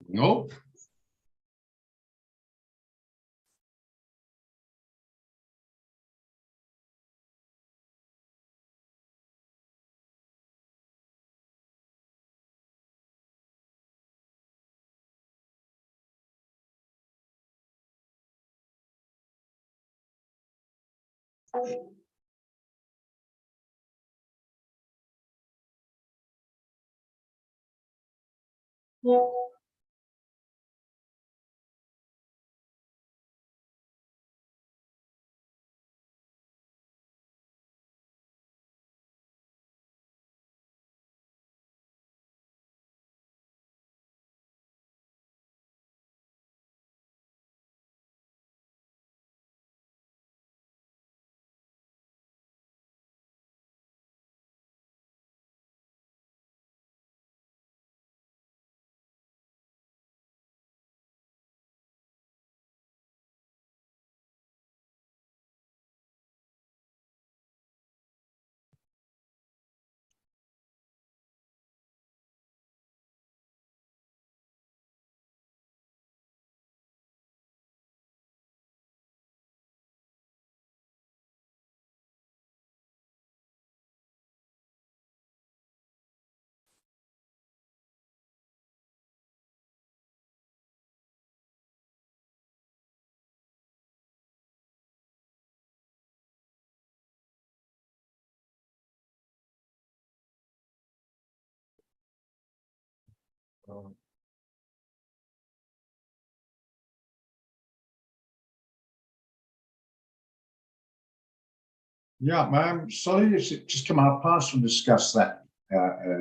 No. Yeah, sorry, it's just come out past and discuss that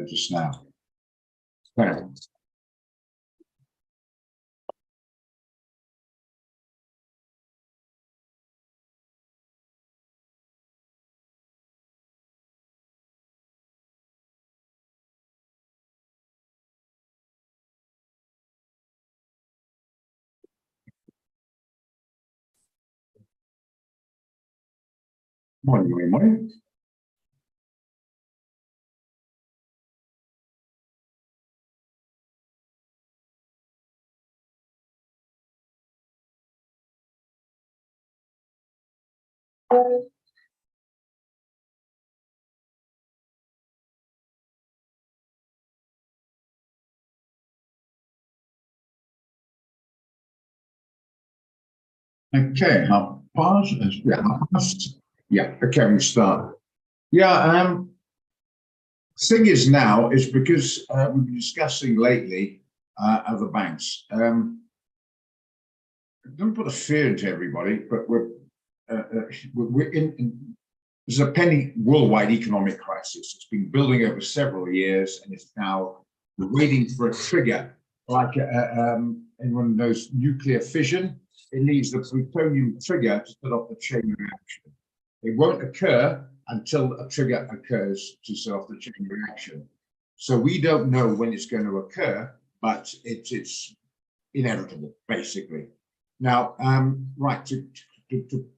just now. Thanks. Morning. Okay, I'll pause. Yeah, okay, we start. Yeah, thing is now is because we've been discussing lately other banks. Don't put a fear into everybody, but we're in there's a penny worldwide economic crisis. It's been building over several years, and it's now waiting for a trigger. Like anyone knows nuclear fission, it needs the plutonium trigger to set off the chain reaction. It won't occur until a trigger occurs to set off the chain reaction. So we don't know when it's going to occur, but it's inevitable, basically. Now, right, to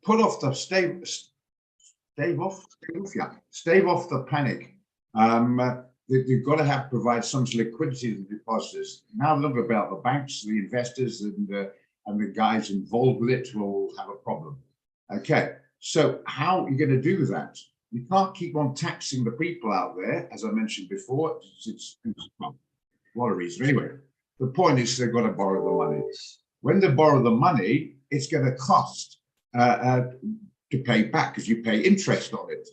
put off the stave off the panic, you've got to provide some liquidity to the depositors. Now look about the banks, the investors, and the guys involved with it will have a problem. Okay, so how are you going to do that? You can't keep on taxing the people out there, as I mentioned before. It's a lot of reasons. Anyway, the point is they've got to borrow the money. When they borrow the money, it's going to cost to pay back because you pay interest on it.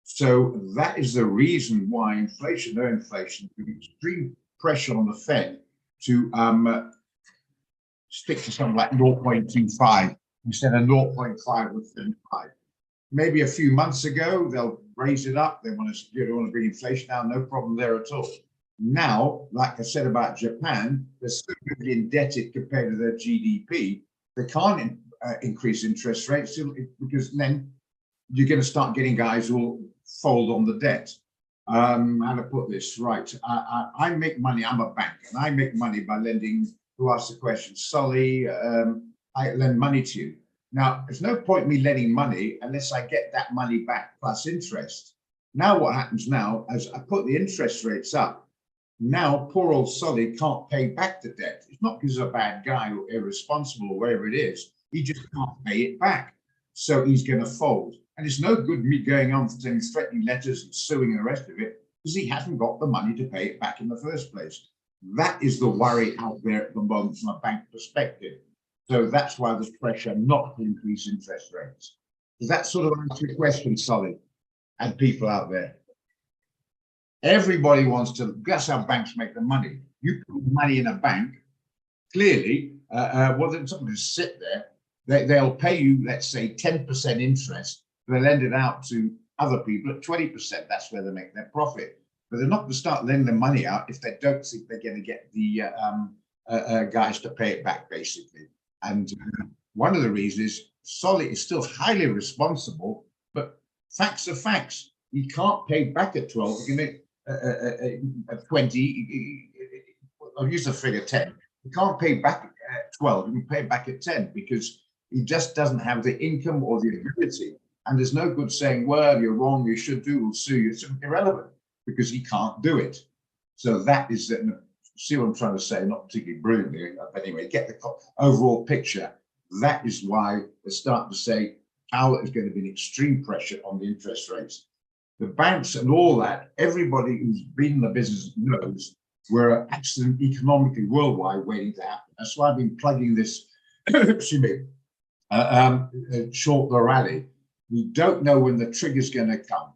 So that is the reason why inflation, no inflation, extreme pressure on the Fed to stick to something like 0.25 instead of 0.5 or 75. Maybe a few months ago, they'll raise it up. They want to bring inflation down, no problem there at all. Now, like I said about Japan, they're so indebted compared to their GDP, they can't increase interest rates because then you're going to start getting guys who will fold on the debt. How to put this right? I make money. I'm a bank, and I make money by lending. Who asked the question? Sully. I lend money to you. Now, there's no point me lending money unless I get that money back plus interest. Now, what happens now is I put the interest rates up. Now, poor old Sully can't pay back the debt. It's not because he's a bad guy or irresponsible or whatever it is. He just can't pay it back. So he's going to fold. And it's no good me going on sending threatening letters and suing and the rest of it, because he hasn't got the money to pay it back in the first place. That is the worry out there at the moment from a bank perspective. So that's why there's pressure not to increase interest rates. Does that sort of answer your question, Sully, and people out there? Everybody wants to, that's how banks make the money. You put money in a bank, clearly, well, then something to sit there, they'll pay you, let's say, 10% interest, they'll lend it out to other people at 20%. That's where they make their profit. But they're not going to start lending the money out if they don't think they're going to get the guys to pay it back, basically. And one of the reasons is Solly is still highly responsible, but facts are facts. He can't pay back at 12. You can at 20, I'll use the figure 10. He can't pay back at 12, he can pay back at 10 because he just doesn't have the income or the ability. And there's no good saying, well, you're wrong, you should do, we'll sue you. It's irrelevant because he can't do it. So that is, see what I'm trying to say, not particularly brilliantly, but anyway, get the overall picture. That is why they're starting to say how there's going to be an extreme pressure on the interest rates. The banks and all that, everybody who's been in the business knows we're accident economically worldwide waiting to happen. That's why I've been plugging this, excuse me, short the rally. We don't know when the trigger's going to come.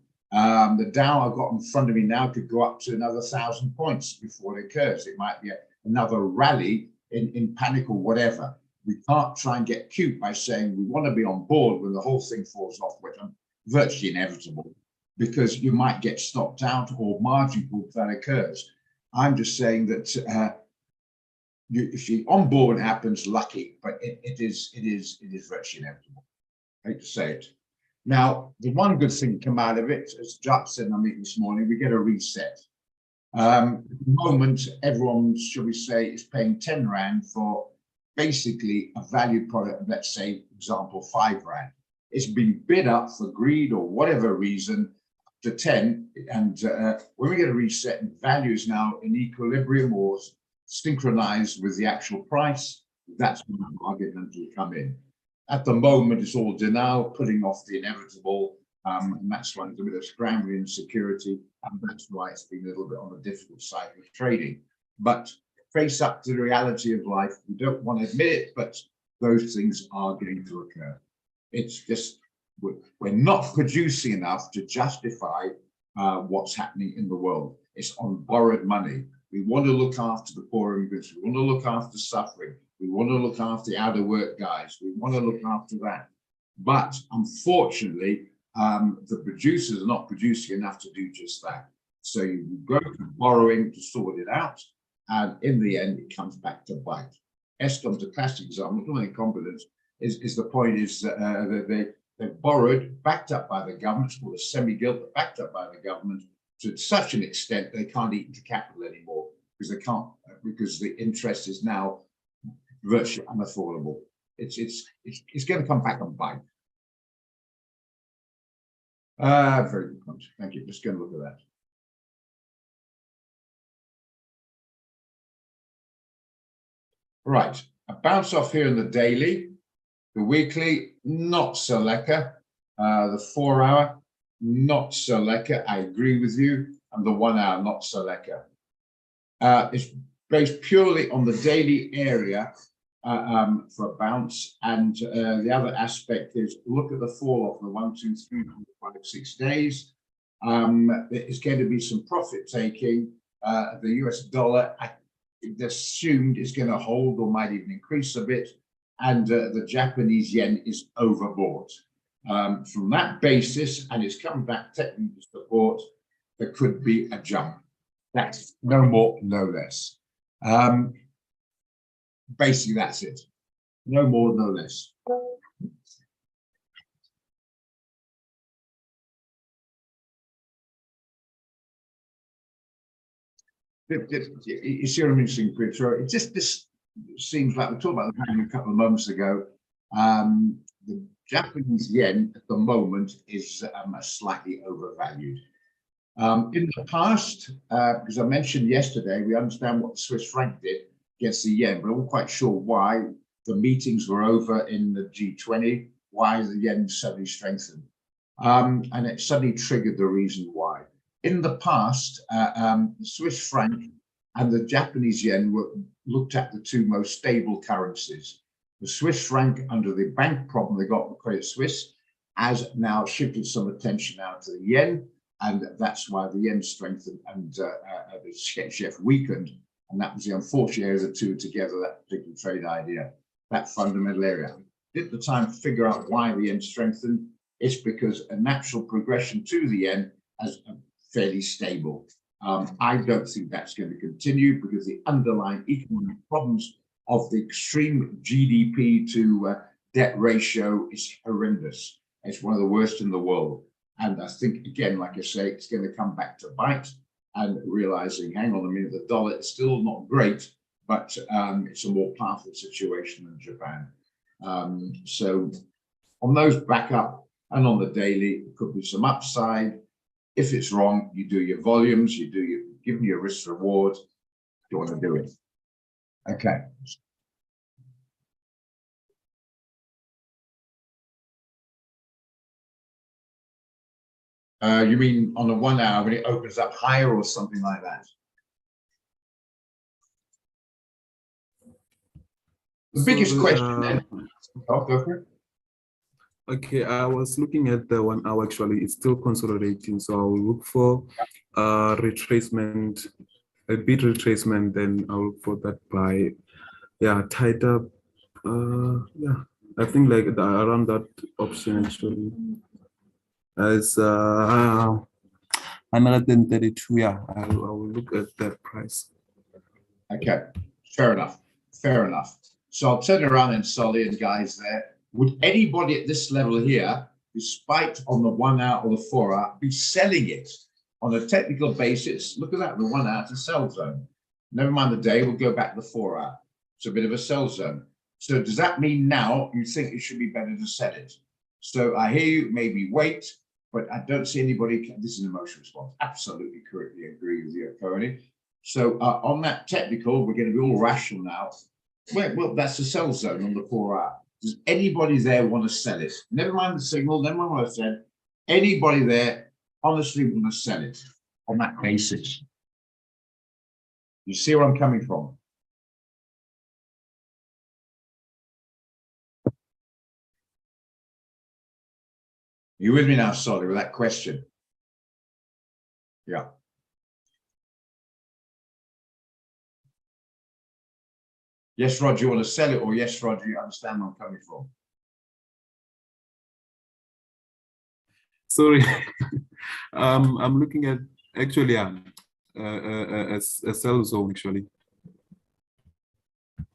The Dow I've got in front of me now could go up to another 1,000 points before it occurs. It might be another rally in panic or whatever. We can't try and get cute by saying we want to be on board when the whole thing falls off, which is virtually inevitable, because you might get stopped out or margin call if that occurs. I'm just saying that if you're on board when it happens, lucky, but it is virtually inevitable. I hate to say it. Now, the one good thing to come out of it, as Jack said in our meeting this morning, we get a reset. At the moment, everyone, shall we say, is paying 10 Rand for basically a value product, let's say, for example, 5 Rand. It's been bid up for greed or whatever reason to 10, and when we get a reset and value is now in equilibrium or synchronized with the actual price, that's when the argument will come in. At the moment, it's all denial, putting off the inevitable, and that's why there's a bit of scrambling in security, and that's why it's been a little bit on the difficult side of trading. But face up to the reality of life. We don't want to admit it, but those things are going to occur. It's just, we're not producing enough to justify what's happening in the world. It's on borrowed money. We want to look after the poor immigrants. We want to look after suffering. We want to look after the out of work guys. We want to look after that. But unfortunately, the producers are not producing enough to do just that. So you go to borrowing to sort it out. And in the end, it comes back to bite. Eskom's a classic example, not incompetence, is the point is that they've borrowed, backed up by the government, it's called a semi-gilt, but backed up by the government to such an extent they can't eat into capital anymore because they can't, because the interest is now virtually unaffordable. It's going to come back and bite. Very good point. Thank you. Just going to look at that. Right, a bounce off here in the daily, the weekly, not so lekker, the 4 hour, not so lekker, I agree with you, and the 1 hour, not so lekker. It's based purely on the daily area for a bounce, and the other aspect is look at the fall off the 1, 2, 3, 4, 5, 6 days. It's going to be some profit taking. The US dollar, it's assumed is going to hold or might even increase a bit, and the Japanese yen is overbought. From that basis, and it's come back technically to support, there could be a jump. That's no more, no less. Basically, that's it. No more, no less. You see what I'm interesting picture. It just this seems like we talked about the a couple of moments ago. The Japanese yen at the moment is slightly overvalued. In the past, because I mentioned yesterday, we understand what the Swiss franc did against the yen, but I'm not quite sure why the meetings were over in the G20, why the yen suddenly strengthened. And it suddenly triggered the reason why. In the past, the Swiss franc and the Japanese yen were looked at the two most stable currencies. The Swiss franc, under the bank problem they got with Credit Suisse, has now shifted some attention now to the yen, and that's why the yen strengthened and the chef weakened. And that was the unfortunate area of the two together, that particular trade idea, that fundamental area. At the time, to figure out why the yen strengthened, it's because a natural progression to the yen as fairly stable. I don't think that's going to continue because the underlying economic problems of the extreme GDP to debt ratio is horrendous. It's one of the worst in the world. And I think, again, like I say, it's going to come back to bite and realizing, hang on a minute, the dollar is still not great, but it's a more powerful situation than Japan. So on those back up and on the daily, it could be some upside. If it's wrong, you do your volumes, you give them your risk reward. You want to do it. Okay. You mean on the 1 hour when it opens up higher or something like that? The biggest question then. Oh, go for it. Okay, I was looking at the 1 hour. Actually, it's still consolidating, so I'll look for retracement, a bit retracement, then I'll look for that buy. Yeah, tied up. Yeah, I think like around that option actually. As 132, yeah, I will look at that price. Okay, fair enough. Fair enough. So I'll turn around and Solly and guys there. Would anybody at this level here, despite on the 1 hour or the 4 hour, be selling it on a technical basis? Look at that, the 1 hour, it's a sell zone. Never mind the day, we'll go back to the 4 hour. It's a bit of a sell zone. So does that mean now you think it should be better to sell it? So I hear you, maybe wait, but I don't see anybody. This is an emotional response. Absolutely correctly agree with you, Coney. So on that technical, we're going to be all rational now. Well, that's the sell zone on the 4 hour. Does anybody there want to sell it? Never mind the signal, never mind what I said. Anybody there honestly want to sell it on that basis? You see where I'm coming from? You with me now, Solly, with that question? Yeah. Yes, Roger, you want to sell it, or yes, Roger, you understand where I'm coming from? Sorry, I'm looking at actually a sell zone actually.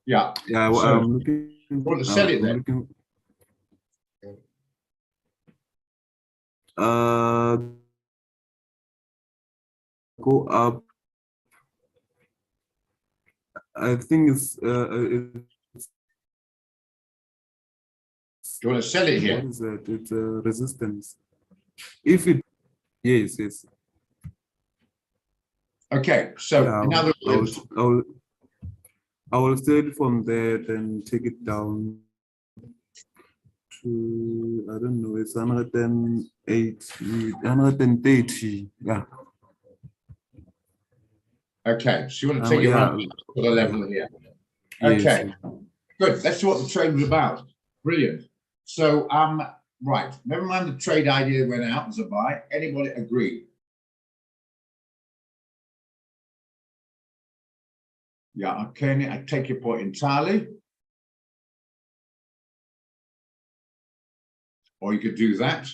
Yeah. Yeah, well, So I'm looking. You want to sell it then? Go up. I think it's. Do you want to sell it here? What is that? It's resistance. If it, yes. Okay, so yeah, in other words, I will sell it from there, then take it down to, I don't know, it's 180, 130. Yeah. Okay, so you want to take it around to the level here. Okay, yes. Good. That's what the trade was about. Brilliant. So, right. Never mind the trade idea went out as a buy. Anybody agree? Yeah. Okay. I take your point entirely. Or you could do that.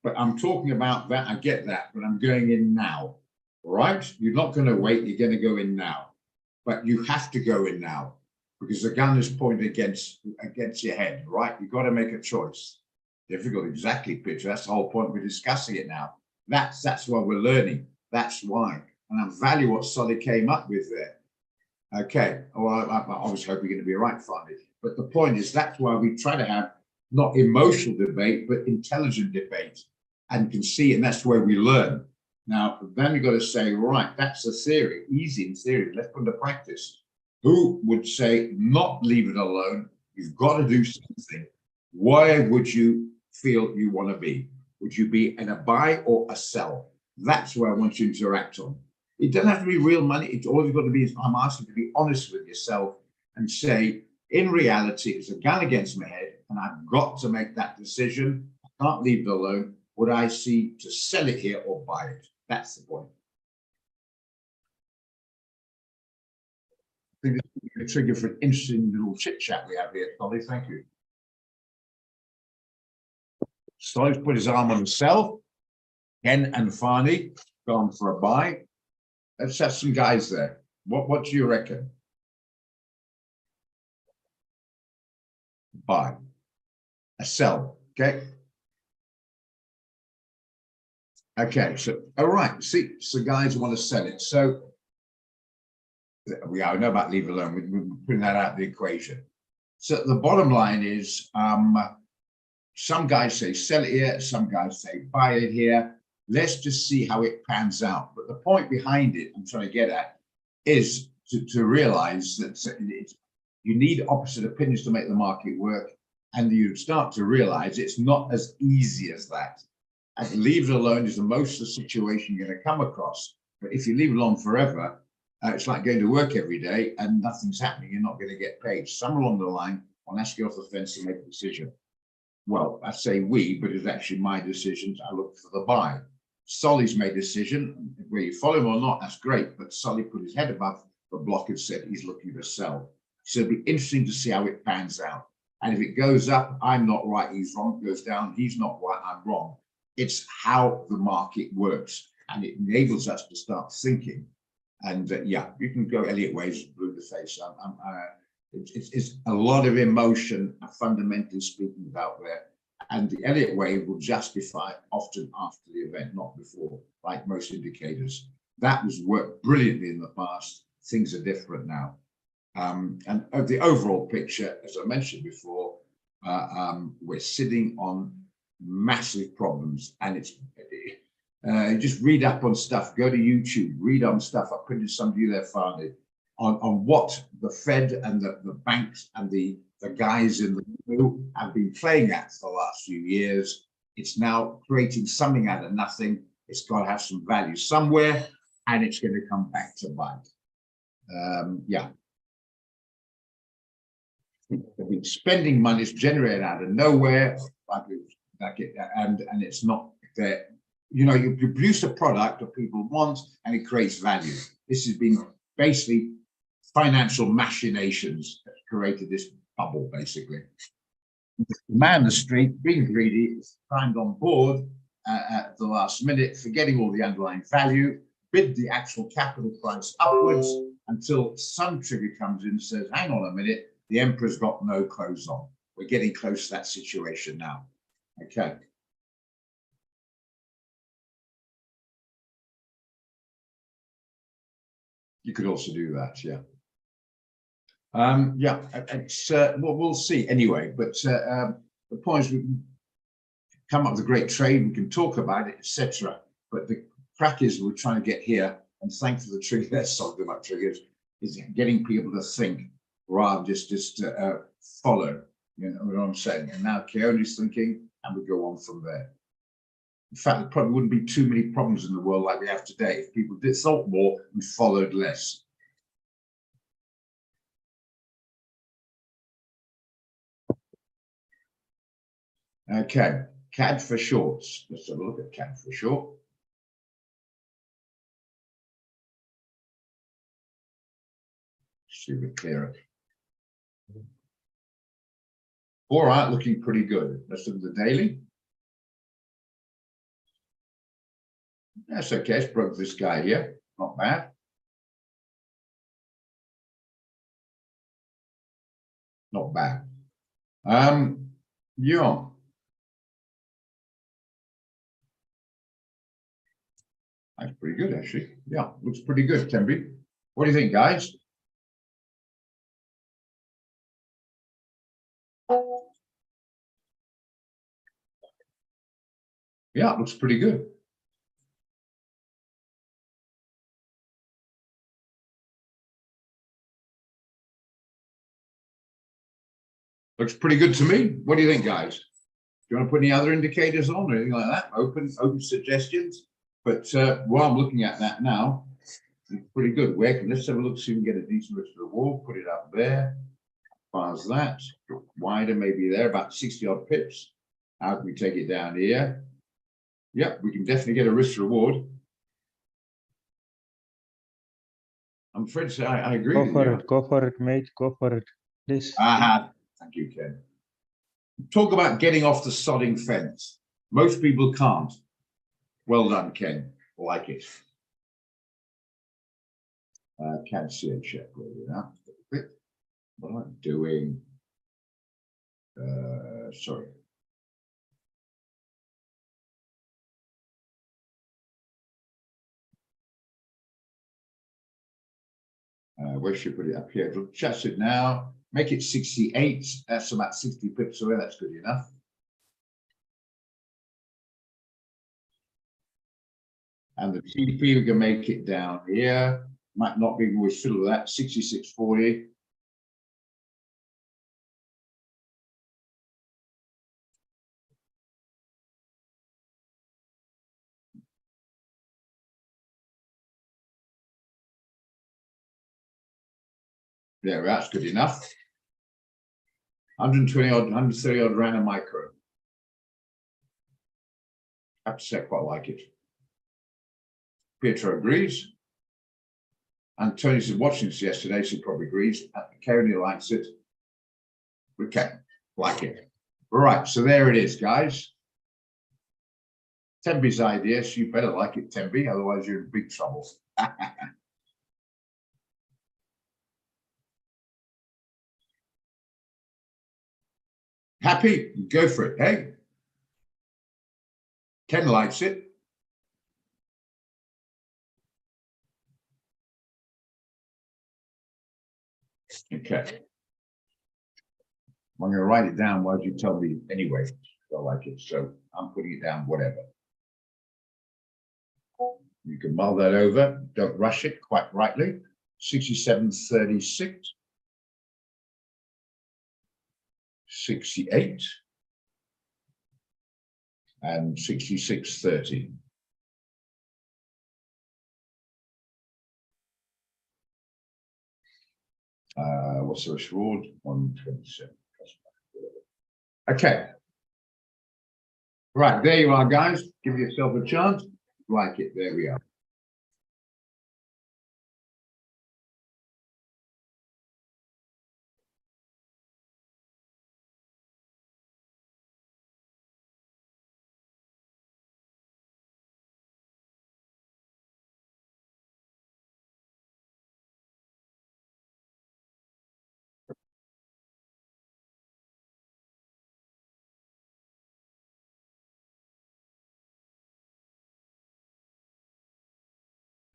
But I'm talking about that. I get that. But I'm going in now. Right? You're not going to wait. You're going to go in now. But you have to go in now, because the gun is pointed against your head, right? You've got to make a choice. Difficult, exactly, Peter. That's the whole point. We're discussing it now. That's why we're learning. That's why. And I value what Solly came up with there. Okay. Well, I always hope you're going to be right, finally. But the point is, that's why we try to have not emotional debate, but intelligent debate, and can see, and that's where we learn. Now, then you've got to say, right, that's a theory, easy in theory. Let's put it to practice. Who would say not leave it alone? You've got to do something. Where would you feel you want to be? Would you be in a buy or a sell? That's where I want you to interact on. It doesn't have to be real money. It's all you've got to be is I'm asking you to be honest with yourself and say, in reality, it's a gun against my head, and I've got to make that decision. I can't leave it alone. Would I see to sell it here or buy it? That's the point. I think this is a trigger for an interesting little chit chat we have here, Solly. Thank you. Solly's put his arm on the sell. Ken and Farney gone for a buy. Let's have some guys there. What do you reckon? Buy. A sell. Okay. Okay, so all right. See, so guys want to sell it. So I know about leave it alone. We're putting that out of the equation. So the bottom line is, some guys say sell it here, some guys say buy it here. Let's just see how it pans out. But the point behind it, I'm trying to get at, is to realize that you need opposite opinions to make the market work, and you start to realize it's not as easy as that. And leave it alone is the most of the situation you're going to come across. But if you leave it alone forever, it's like going to work every day and nothing's happening. You're not going to get paid. Somewhere along the line, I'll ask you off the fence to make a decision. Well, I say we, but it's actually my decisions. I look for the buy. Solly's made a decision. Whether you follow him or not, that's great. But Solly put his head above the block and said he's looking to sell. So it'll be interesting to see how it pans out. And if it goes up, I'm not right, he's wrong. It goes down, he's not right, I'm wrong. It's how the market works. And it enables us to start thinking. And yeah, you can go Elliott Waves, blue the face. It's a lot of emotion, fundamentally speaking, out there. And the Elliott wave will justify often after the event, not before, like most indicators. That was worked brilliantly in the past. Things are different now. And the overall picture, as I mentioned before, we're sitting on massive problems, and it's just read up on stuff. Go to YouTube, read on stuff. I printed some of you there, Farney, on what the Fed and the banks and the guys in the blue have been playing at for the last few years. It's now creating something out of nothing. It's got to have some value somewhere, and it's going to come back to bite. Yeah. They've been spending money, it's generated out of nowhere, and it's not there. You know, you produce a product that people want and it creates value. This has been basically financial machinations that created this bubble, basically. The man in the street, being greedy, climbed on board at the last minute, forgetting all the underlying value, bid the actual capital price upwards until some trigger comes in and says, hang on a minute, the emperor's got no clothes on. We're getting close to that situation now. Okay. You could also do that, yeah. Yeah, it's well, we'll see anyway. But the point is, we can come up with a great trade. We can talk about it, etc. But the crack is we're trying to get here, and thanks for the trigger. That's something about triggers is getting people to think rather than just follow. You know what I'm saying? And now Keone's thinking, and we go on from there. In fact, there probably wouldn't be too many problems in the world like we have today if people did thought more and followed less. Okay, CAD for shorts. Let's have a look at CAD for short. See a bit clearer. All right, looking pretty good. Let's look at the daily. That's okay. It's broke this guy here. Not bad. Not bad. Yeah. That's pretty good, actually. Yeah, looks pretty good, Temby. What do you think, guys? Yeah, it looks pretty good. Looks pretty good to me. What do you think, guys? Do you want to put any other indicators on or anything like that? Open suggestions. But while I'm looking at that now, it's pretty good. Let's have a look, see if we can get a decent risk reward. Put it up there. As far as that, wider maybe there, about 60 odd pips. How can we take it down here? Yep, we can definitely get a risk reward. I'm afraid to say I agree with you. Go for it, mate. Go for it, please. Thank you, Ken. Talk about getting off the sodding fence. Most people can't. Well done, Ken. Like it. Can't see a check really now. What am I doing? Sorry. Where should I put it? Up here? It'll adjust it now. Make it 68. That's about 60 pips away. That's good enough. And the TP, we can make it down here. Might not be always fiddle with that. 66.40. Yeah, that's good enough. 120 odd, 130 odd rand a micro. I have to say, I quite like it. Pietro agrees. And Tony's watching this yesterday, so he probably agrees. Kerry likes it. Okay, like it. Right, so there it is, guys. Tembi's idea, so you better like it, Tembi, otherwise you're in big trouble. Happy? Go for it, hey? Ken likes it. Okay. I'm going to write it down while you tell me anyway. I like it, so I'm putting it down, whatever. You can mull that over. Don't rush it, quite rightly. 67.36. 68. And 66.30. What's the risk reward? 127. Okay. Right, there you are, guys. Give yourself a chance. Like it. There we are.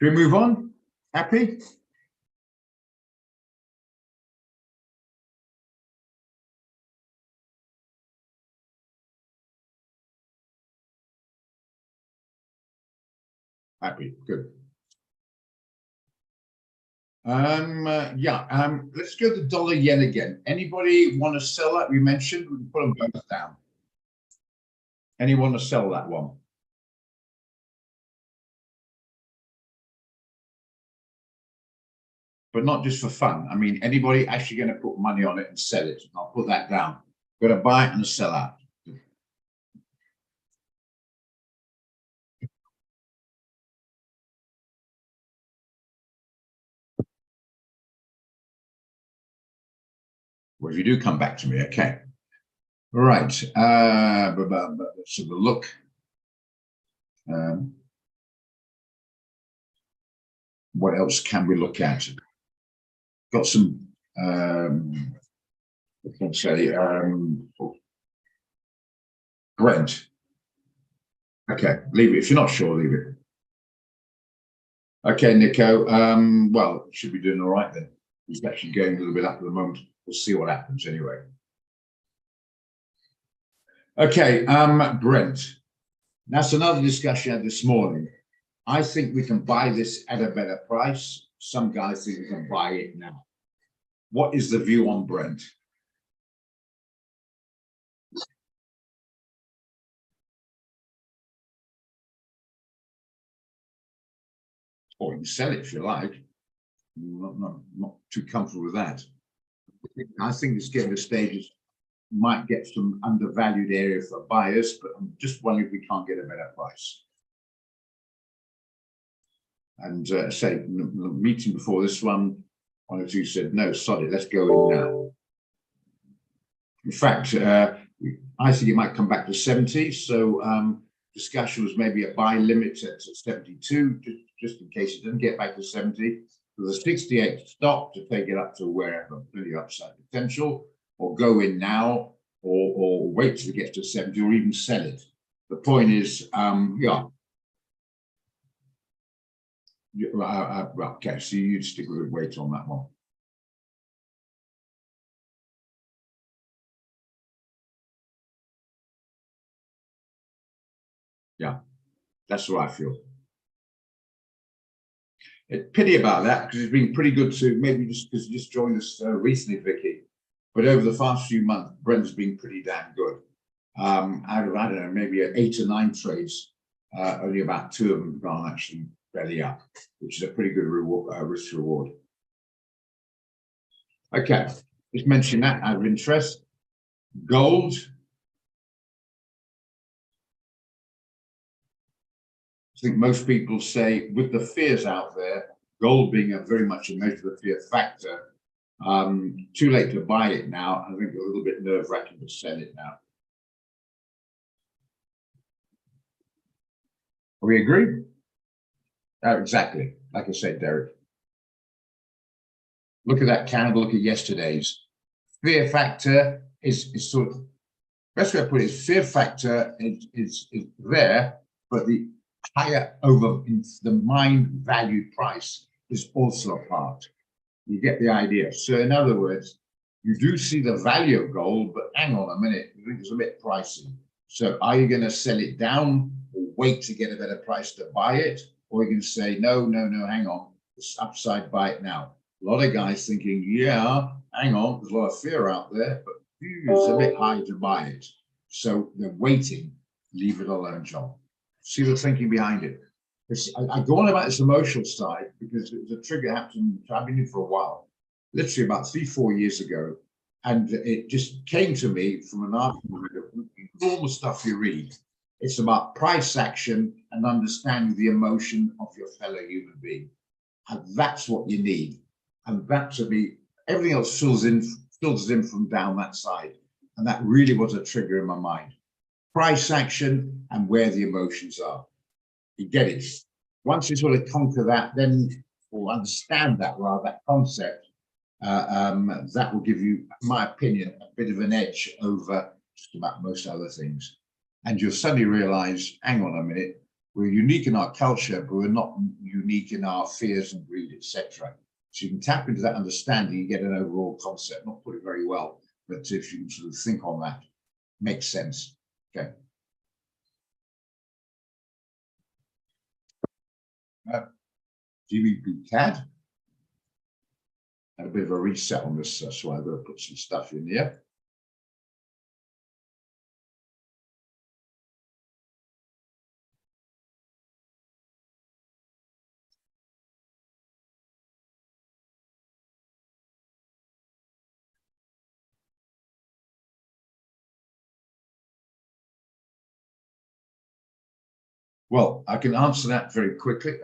Do we move on? Happy? Happy, good. Let's go to dollar yen again. Anybody want to sell that? We mentioned we can put them both down. Anyone to sell that one? But not just for fun. I mean, anybody actually going to put money on it and sell it? I'll put that down. Got to buy it and sell out. Well, if you do come back to me, okay. Right. Let's have a look. What else can we look at? Got some, I can say, Brent. Okay, leave it. If you're not sure, leave it. Okay, Nico. Well, should be doing all right then. He's actually going a little bit up at the moment. We'll see what happens anyway. Okay, Brent. That's another discussion I had this morning. I think we can buy this at a better price. Some guys think we can buy it now. What is the view on Brent? or you can sell it if you like. Not too comfortable with that. I think it's getting to stages, might get some undervalued area for buyers, but I'm just wondering if we can't get a better price. And say, the meeting before this one or two said, no, sod it, let's go in now. In fact, I think it might come back to 70. So discussion was maybe a buy limit at 72, just in case it doesn't get back to 70. With a 68 stop to take it up to wherever, really upside potential, or go in now, or wait till it gets to 70, or even sell it. The point is, yeah. Okay, so you'd stick with weight on that one. Yeah, that's what I feel. Pity about that, because it's been pretty good to, maybe just because you just joined us recently, Vicky, but over the past few months, Brent's been pretty damn good. Out of, I don't know, maybe 8 or 9 trades, only about 2 of them have gone actually belly up, which is a pretty good reward, risk reward. Okay, just mention that out of interest. Gold. I think most people say, with the fears out there, gold being very much a measure of the fear factor, too late to buy it now. I think a little bit nerve-wracking to sell it now. We agree? Oh, exactly. Like I said, Derek. Look at that candle. Look at yesterday's. Fear factor is sort of, best way to put it is, fear factor is there, but the higher over in the mind valued price is also a part. You get the idea. So in other words, you do see the value of gold, but hang on a minute, you think it's a bit pricey. So are you going to sell it down or wait to get a better price to buy it? Or you can say, no, hang on, it's upside, buy it now. A lot of guys thinking, yeah, hang on, there's a lot of fear out there, but it's a bit high to buy it. So they're waiting, leave it alone, John. See the thinking behind it. I go on about this emotional side because it was a trigger happened. I've been in for a while, literally about 3-4 years ago, and it just came to me from an article, normal stuff you read. It's about price action and understanding the emotion of your fellow human being, and that's what you need. And that to me, everything else filters in from down that side, and that really was a trigger in my mind. Price action and where the emotions are. You get it. Once you sort of conquer that, then, or understand that rather, that concept, that will give you, in my opinion, a bit of an edge over just about most other things. And you'll suddenly realize, hang on a minute, we're unique in our culture, but we're not unique in our fears and greed, etc. So you can tap into that understanding and get an overall concept, not put it very well, but if you can sort of think on that, makes sense. Okay. GBP CAD. Had a bit of a reset on this, so I'm going to put some stuff in here. Well, I can answer that very quickly.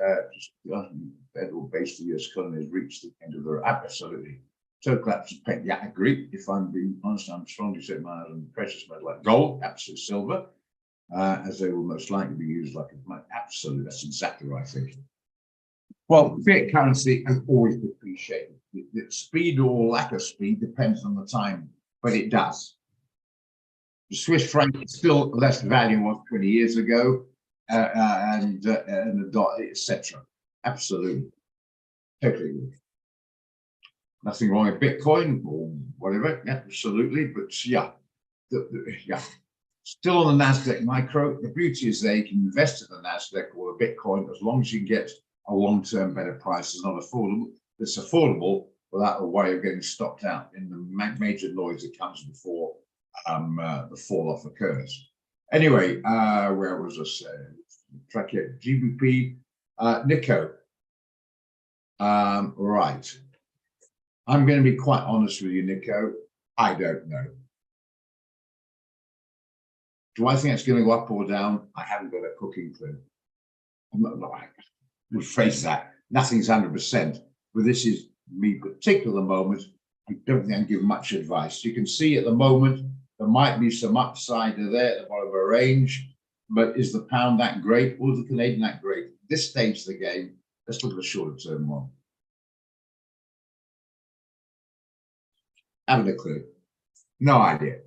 Federal base, the US economy has reached the end of the absolutely. Total collapse of paint. Yeah, I agree. If I'm being honest, I'm strongly saying my precious metal like gold, absolute silver, as they will most likely be used like a absolute. That's exactly what I think. Well, fiat currency has always depreciated. The speed or lack of speed depends on the time, but it does. The Swiss franc is still less value than was 20 years ago. And the dot, etc. Absolutely, totally. Nothing wrong with Bitcoin or whatever. Yeah, absolutely, but yeah, yeah. Still on the Nasdaq Micro. The beauty is they can invest in the Nasdaq or a Bitcoin as long as you can get a long-term better price. It's not affordable. It's affordable without a way of getting stopped out in the major noise that comes before the fall off occurs. Anyway, where was I saying? Track it, GBP, Nico. Right. I'm going to be quite honest with you, Nico. I don't know. Do I think it's going to go up or down? I haven't got a cooking clue. I'm not I rephrase that. Nothing's 100%, but this is me particular moment. I don't think I can give much advice. You can see at the moment, there might be some upside there at the bottom of a range, but is the pound that great or the Canadian that great? At this stage of the game, let's look at the shorter term one. Haven't a clue. No idea.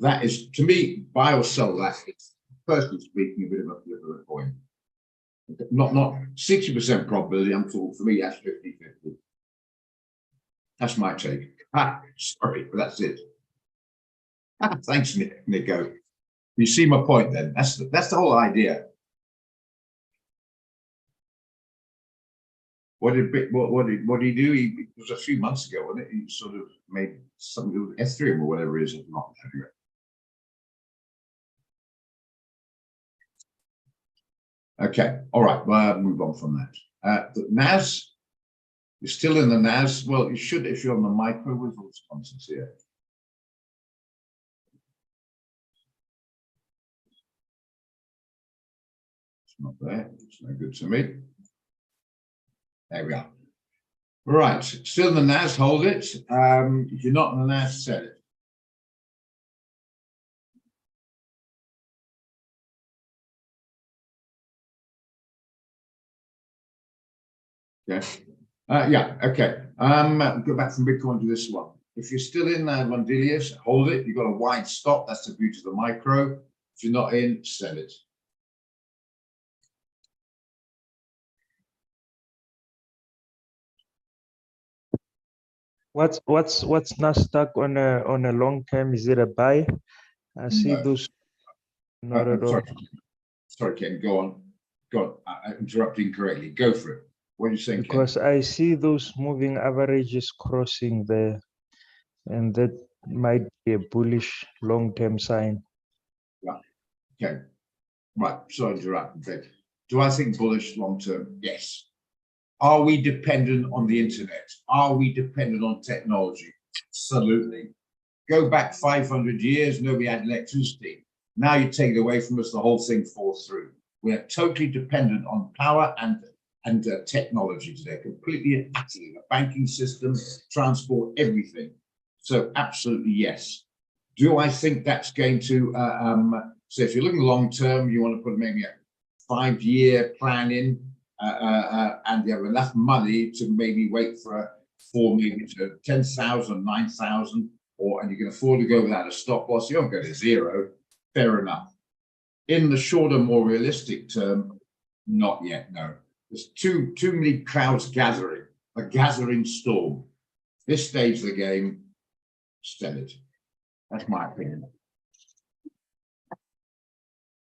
That is, to me, buy or sell, that is, personally speaking, a bit of a coin. Not 60% probability, I'm talking, for me, that's 50-50. That's my take. Sorry, but that's it. Thanks, Nico. You see my point then? That's the whole idea. What did he do? It was a few months ago, wasn't it? He sort of made something with Ethereum or whatever it is. Not anyway. Okay, all right. Well, move on from that. The NAS, you're still in the NAS. Well, you should if you're on the micro with all sponsors here. It's not there. It's no good to me. There we are. Right, still in the NAS, hold it. If you're not in the NAS, sell it. Okay. Yeah, okay. Go back from Bitcoin to this one. If you're still in Rondelius, hold it. You've got a wide stop. That's the beauty of the micro. If you're not in, sell it. What's Nasdaq on a long term? Is it a buy? I see No. those. Not at all. Sorry, Ken, go on. Go on. I'm interrupting correctly. Go for it. What are you saying, Ken? Because I see those moving averages crossing there, and that might be a bullish long-term sign. Yeah. Okay. Right. Sorry to interrupt. Okay. Do I think bullish long term? Yes. Are we dependent on the internet? Are we dependent on technology? Absolutely. Go back 500 years, nobody had electricity. Now you take it away from us, the whole thing falls through. We are totally dependent on power and technology today, completely and utterly. The banking system, transport, everything. So absolutely yes. Do I think that's going to, so if you're looking long term, you want to put maybe a 5-year plan in, and you have enough money to maybe wait for maybe to 10,000, 9,000, and you can afford to go without a stop loss, you don't go to zero, fair enough. In the shorter, more realistic term, not yet, no. There's too many clouds gathering, a gathering storm. This stage of the game, sell it. That's my opinion.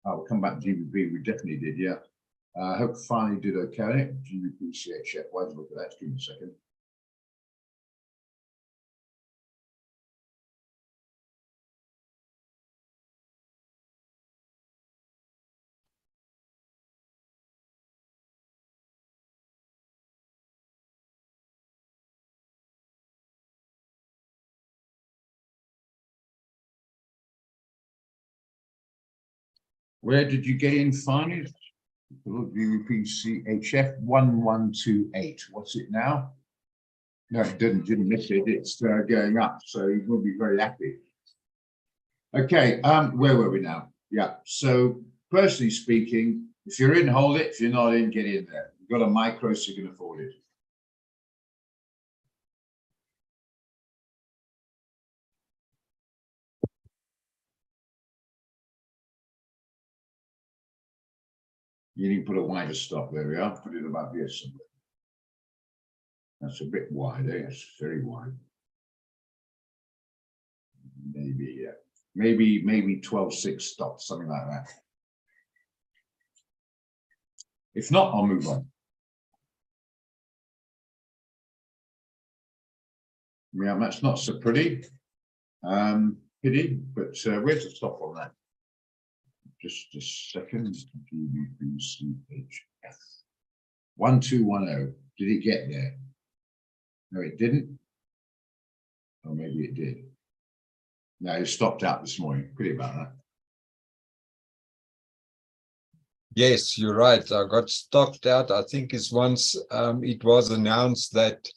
I'll come back to GBP, we definitely did, yeah. I hope finally did okay. GBP CHF, why look at that? Give me a second. Where did you get in finally? GBP CHF 1128. What's it now? No, it didn't miss it. It's going up, so you will be very happy. Okay, where were we now? Yeah, so personally speaking, if you're in, hold it. If you're not in, get in there. You've got a micro, so you can afford it. You need to put a wider stop. There we are. Put it about here somewhere. That's a bit wide, eh? It's very wide. Maybe, yeah. Maybe 12.6 stops, something like that. If not, I'll move on. Yeah, that's not so pretty. Pity, but where's the stop on that? Just a second. GBP CHF 1210. Did it get there? No, it didn't. Or maybe it did. No, it stopped out this morning. Pity about that. Yes, you're right. I got stocked out. I think it's once it was announced that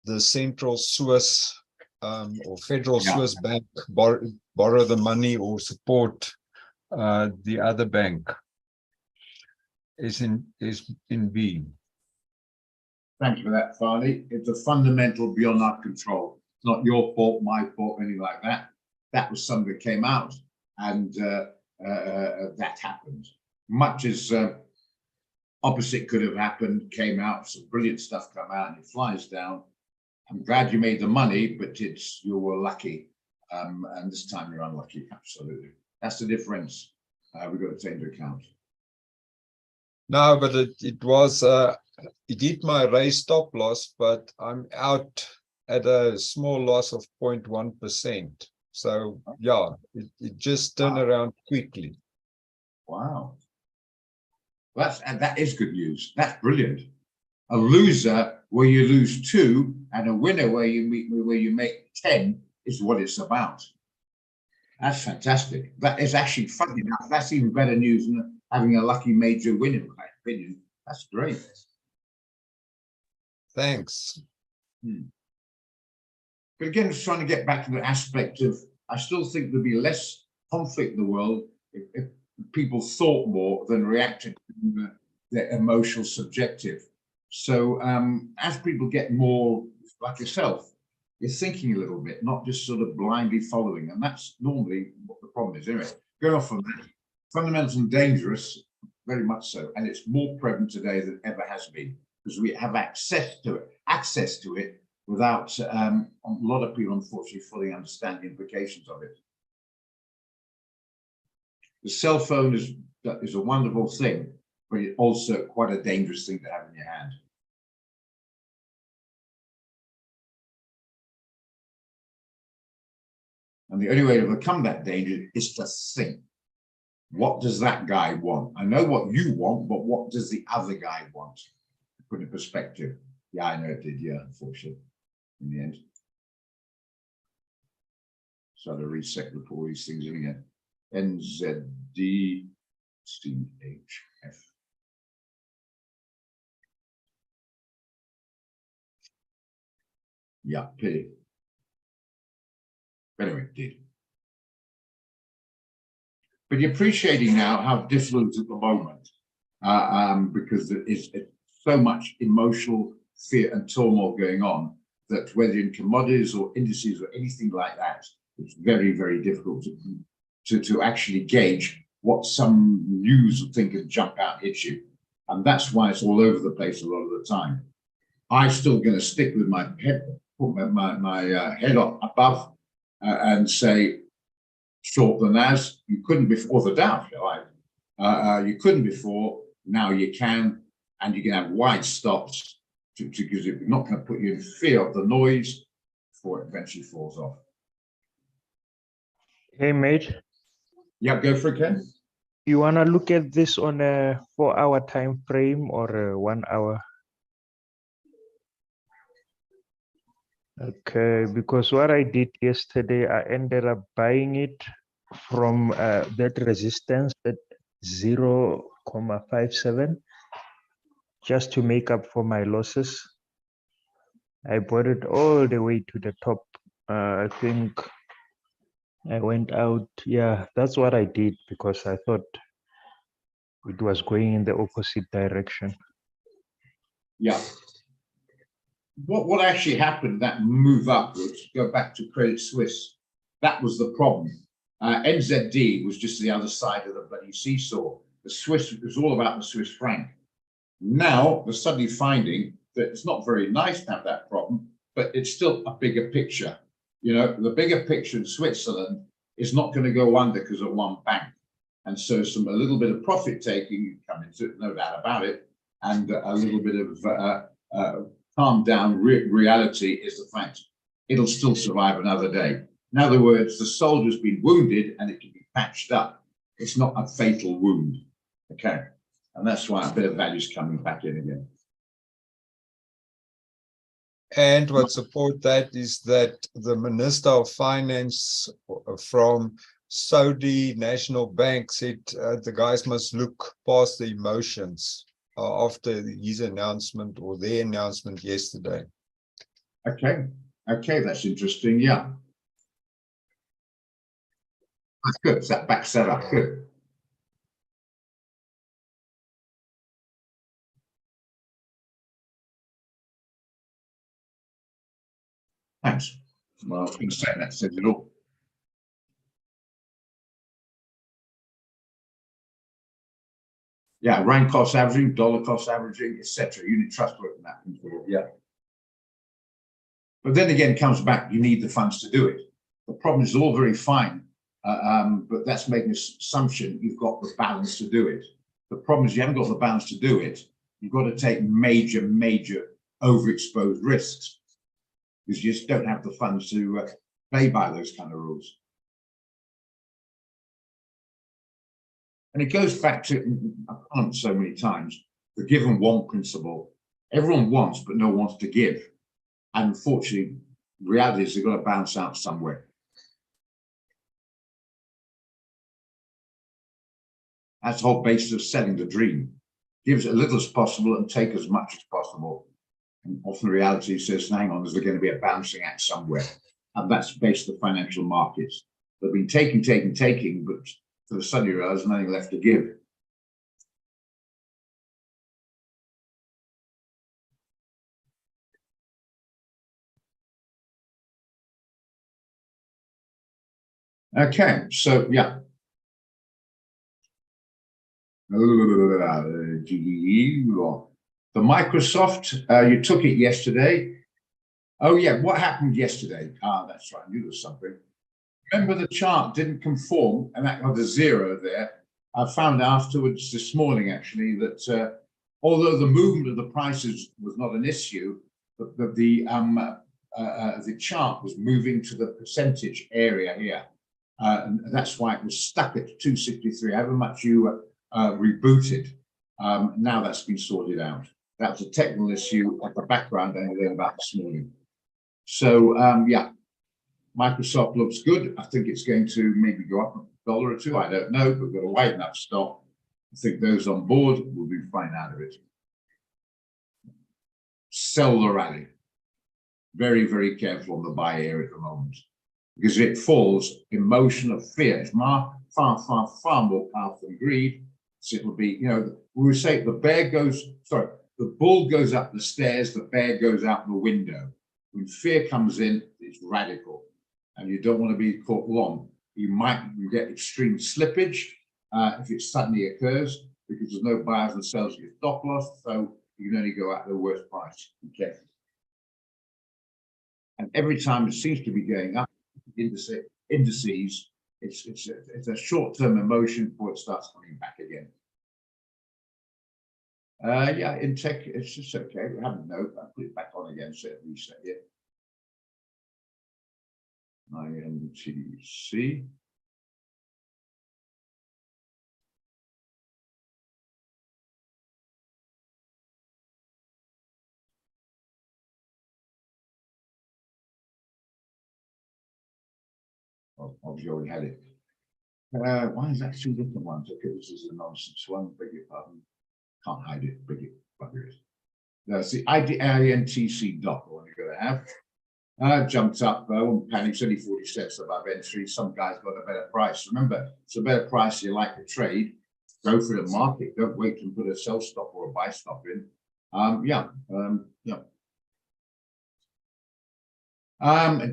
the Central Swiss or Federal Yeah. Swiss Bank borrow the money or support the other bank. Is in B. Thank you for that, Farley. It's a fundamental beyond our control. It's not your fault, my fault, anything like that. That was something that came out, and that happened. Much as opposite could have happened, came out, some brilliant stuff come out, and it flies down. I'm glad you made the money, but you were lucky, and this time you're unlucky. Absolutely, that's the difference. We've got to take into account. No, but it hit my raise stop loss, but I'm out at a small loss of 0.1%. So yeah, it just turned around quickly. Wow. That is good news. That's brilliant. A loser where you lose 2 and a winner where you make 10 is what it's about. That's fantastic. That is actually funny enough. That's even better news than having a lucky major win, in my opinion. That's great. Thanks. But again, just trying to get back to the aspect of, I still think there'd be less conflict in the world if people thought more than reacted to their emotional subjective. So as people get more like yourself, you're thinking a little bit, not just sort of blindly following. And that's normally what the problem is. Anyway, going off from that, fundamentals and dangerous, very much so. And it's more prevalent today than ever has been, because we have access to it without a lot of people, unfortunately, fully understand the implications of it. The cell phone is a wonderful thing, but it's also quite a dangerous thing to have in your hand. And the only way to overcome that danger is to think, what does that guy want? I know what you want, but what does the other guy want? Put in perspective. Yeah, I know it did, yeah, unfortunately, in the end. So to reset with all these things in again. NZDCHF. Yeah, pity. Anyway, it did. But you're appreciating now how difficult it is at the moment, because there is so much emotional fear and turmoil going on that whether in commodities or indices or anything like that, it's very, very difficult to actually gauge what some news thing can jump out and hit you. And that's why it's all over the place a lot of the time. I'm still going to stick with my head, put my head up above and say, short the NAS, you couldn't before, the Dow, you couldn't before, now you can, and you can have wide stops because it's not going to put you in fear of the noise before it eventually falls off. Hey, mate, Yeah, go for it, Ken. you want to look at this on a 4-hour time frame or a 1 hour? Okay, because what I did yesterday, I ended up buying it from that resistance at 0.57 just to make up for my losses. I bought it all the way to the top. I think I went out. Yeah, that's what I did because I thought it was going in the opposite direction. Yeah. What actually happened, that move upwards, go back to Credit Suisse, that was the problem. NZD was just the other side of the bloody seesaw. The Swiss, it was all about the Swiss franc. Now we're suddenly finding that it's not very nice to have that problem, but it's still a bigger picture. You know, the bigger picture in Switzerland is not going to go under because of one bank. And so a little bit of profit taking come into it, no doubt about it, and a little bit of calm down reality is the fact it'll still survive another day. In other words, the soldier's been wounded and it can be patched up. It's not a fatal wound. Okay. And that's why a bit of value is coming back in again. And what support that is that the Minister of Finance from Saudi National Bank said the guys must look past the emotions after his announcement or their announcement yesterday. Okay, okay, that's interesting. Yeah, that's good. That backs that up. Good. Thanks. Well, I was going to say that says it all. Yeah, rand cost averaging, dollar cost averaging, etc. Unit trust work and that. Yeah. But then again, it comes back, you need the funds to do it. The problem is all very fine, but that's making an assumption you've got the balance to do it. The problem is you haven't got the balance to do it. You've got to take major overexposed risks because you just don't have the funds to play by those kind of rules. And it goes back to, I've done so many times, the give and want principle. Everyone wants, but no one wants to give. And unfortunately, the reality is they've got to bounce out somewhere. That's the whole basis of selling the dream. Give as little as possible and take as much as possible. And often the reality says, hang on, there's going to be a bouncing act somewhere. And that's based on the financial markets. They've been taking, but for the sudden you realize there's nothing left to give. Okay, so yeah. The Microsoft, you took it yesterday. Oh yeah, what happened yesterday? Ah, that's right, I knew there was something. Remember the chart didn't conform and that got a 0 there. I found afterwards this morning actually that although the movement of the prices was not an issue, but the chart was moving to the percentage area here. And that's why it was stuck at 263, however much you rebooted. Now that's been sorted out. That was a technical issue at the background I learned about this morning. So yeah, Microsoft looks good. I think it's going to maybe go up $1 or $2. I don't know, but we've got a wide enough stock. I think those on board will be fine out of it. Sell the rally. Very, very careful on the buy area at the moment. Because if it falls, emotion of fear is far more powerful than greed. So it will be, you know, we would say the bull goes up the stairs, the bear goes out the window. When fear comes in, it's radical. And you don't want to be caught long. You get extreme slippage if it suddenly occurs, because there's no buyers and sellers, you get stop loss, so you can only go out at the worst price. Okay. And every time it seems to be going up, indices, it's a short-term emotion before it starts coming back again. Yeah, in tech, it's just okay. We haven't note. I'll put it back on again, so it reset it. INTC. Obviously already had it. Why is that 2 different ones? Okay, this is a nonsense one. Beg your pardon. Can't hide it. Beg it. Bugger it. No, it's the INTC dot one you're going to have. Jumped up. Won't panic. It's only 40 cents above entry. Some guys got a better price. Remember, it's a better price. You like to trade. Go for the market. Don't wait and put a sell stop or a buy stop in.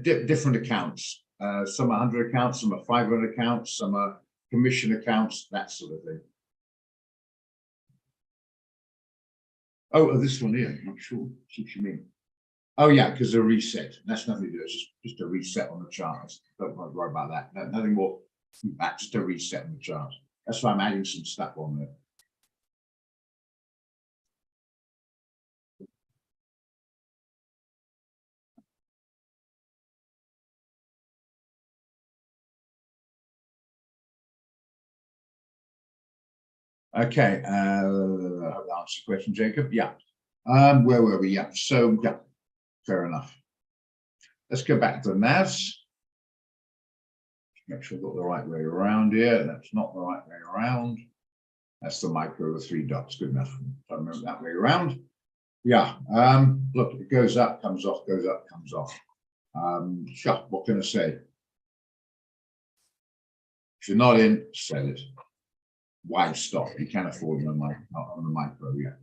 Different accounts. Some are 100 accounts, some are 500 accounts, some are commission accounts, that sort of thing. Oh, this one here, I'm not sure what you mean. Oh yeah, because a reset. That's nothing to do. It's just a reset on the chart. Don't worry about that. No, nothing more than that. Just a reset on the chart. That's why I'm adding some stuff on there. Okay, I'll answer the question, Jacob. Yeah. Where were we? Yeah. So yeah, Fair enough. Let's go back to the NAS. Make sure I've got the right way around here. That's not the right way around. That's the micro, the 3 dots. Good enough. I remember that way around. Yeah. Look, it goes up, comes off, goes up, comes off. Sure, what can I say? If you're not in, sell it. Wide stop. You can't afford it on the micro, yeah.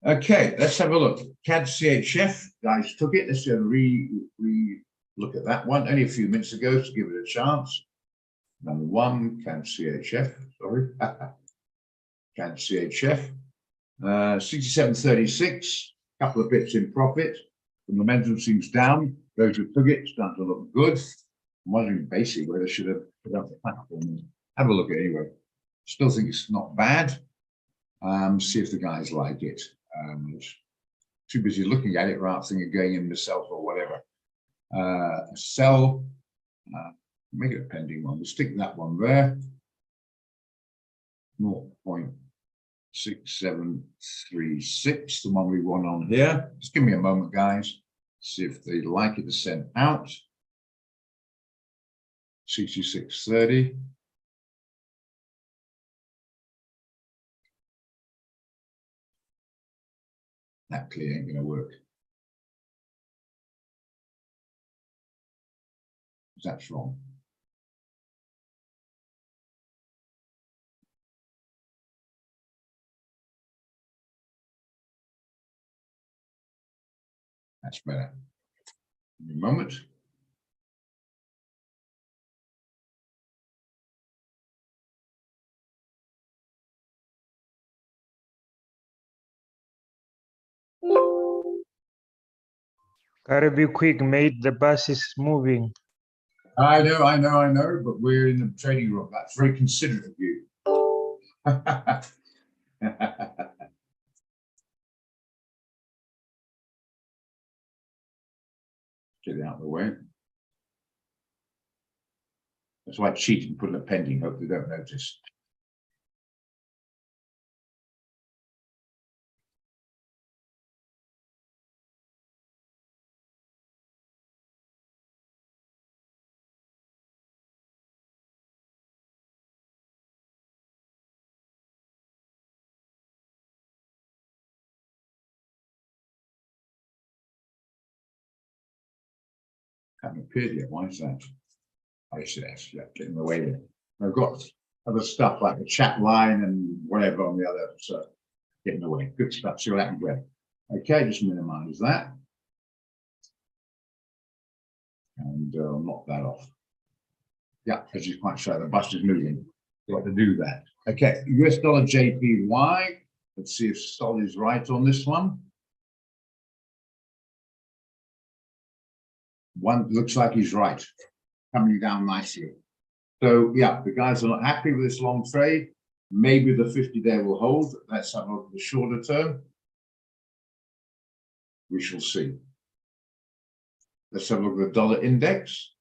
Okay, let's have a look. CAD CHF, guys took it. Let's look at that one. Only a few minutes ago to give it a chance. Number 1, CAD CHF, sorry. CAD CHF. 67.36, couple of bits in profit. The momentum seems down. Those who took it starting to look good. I'm wondering basically whether they should have put up the platform. Have a look at it anyway. Still think it's not bad. See if the guys like it. Too busy looking at it rather than going in myself or whatever. Sell. Make it a pending one. We'll stick that one there. 0.6736, the one we want on here. Just give me a moment, guys. See if they like it to send out. 66.30. That clear ain't going to work. That's wrong. That's better. Give me a moment. Gotta be quick, mate. The bus is moving. I know, but we're in the trading room. That's very considerate of you. Get it out of the way. That's why I cheated and put a pending, hope they don't notice. Haven't appeared yet. Why is that? Oh, yes, it has. Yeah, get in the way there. I've got other stuff like the chat line and whatever on the other, so get in the way. Good stuff. See what happens there. Okay, just minimize that. And knock that off. Yeah, as you quite sure, the bus is moving. Got to do that. Okay, US dollar JPY. Let's see if Sol is right on this one. One looks like he's right, coming down nicely. So yeah, the guys are not happy with this long trade. Maybe the 50 there will hold. Let's have a look at the shorter term. We shall see. Let's have a look at the dollar index.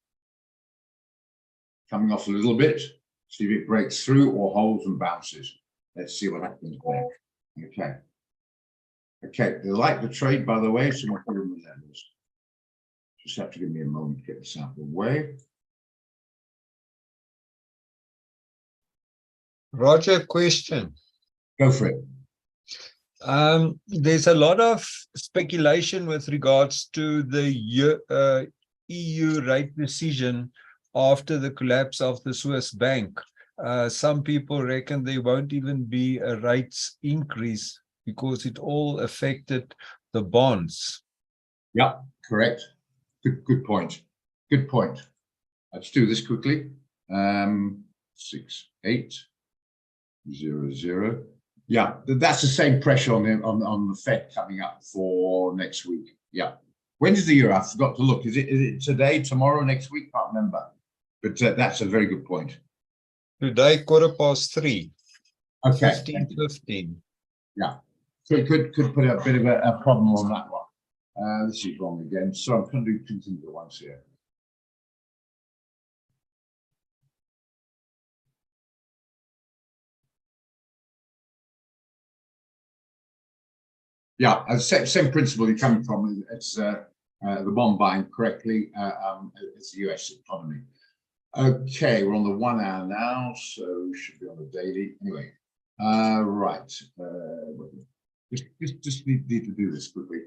Coming off a little bit. See if it breaks through or holds and bounces. Let's see what happens there. Okay. Okay, they like the trade, by the way, so we'll put them in levels. Just have to give me a moment to get this out of the way. Roger, question. Go for it. There's a lot of speculation with regards to the EU rate decision after the collapse of the Swiss bank. Some people reckon there won't even be a rates increase because it all affected the bonds. Yeah, correct. Good point. Good point. Let's do this quickly. 6800. Yeah, that's the same pressure on the Fed coming up for next week. Yeah. When is the year? I forgot to look. Is it today, tomorrow, next week? Can't remember. But that's a very good point. Today, 3:15. Okay. 15:15. Yeah. So it could put a bit of a problem on that one. This is wrong again. So I'm going to do two things at once here. Yeah, same principle you're coming from. It's the bond buying correctly. It's the US economy. Okay, we're on the 1 hour now, so we should be on the daily. Anyway, right. Just need to do this quickly.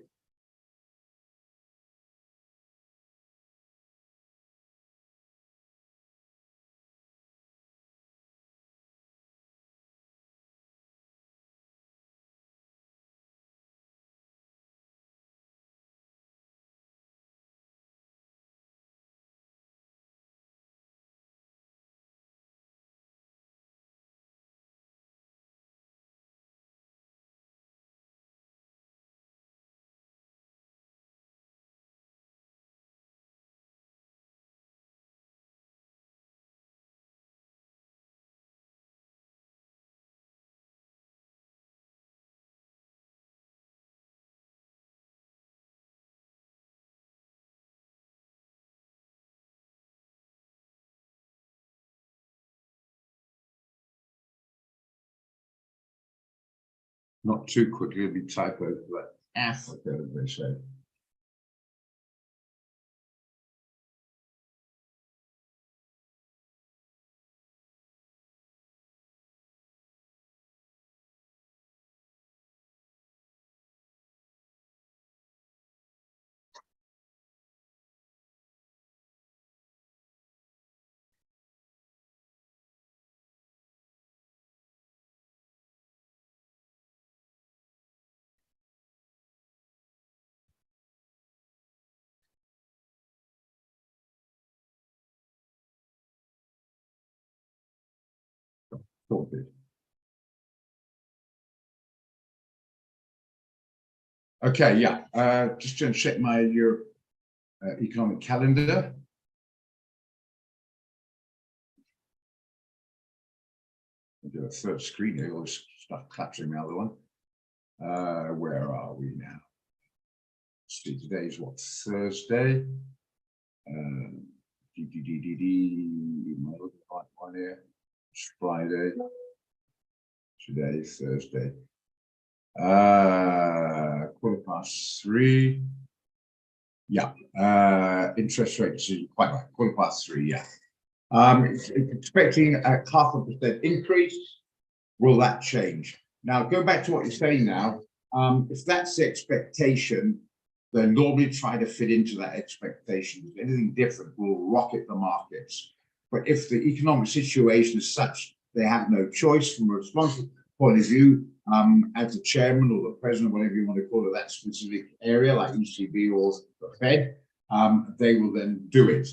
Not too quickly, it'll be typo, but Africa, as they say. Sorted. Okay, yeah. Just going to check my economic calendar. I'll do a third screen here, all this stuff collapsing the other one. Where are we now? Let's see, today's what, Thursday? Am I looking at the right one here? It's Friday. Today, Thursday. 3:15. Yeah. Interest rate decision, quite right. 3:15. Yeah. Expecting a 0.5% increase. Will that change? Now, go back to what you're saying now. If that's the expectation, then normally try to fit into that expectation. If anything different will rocket the markets. But if the economic situation is such they have no choice from a responsible point of view, as the chairman or the president, whatever you want to call it, that specific area like ECB or the Fed, they will then do it.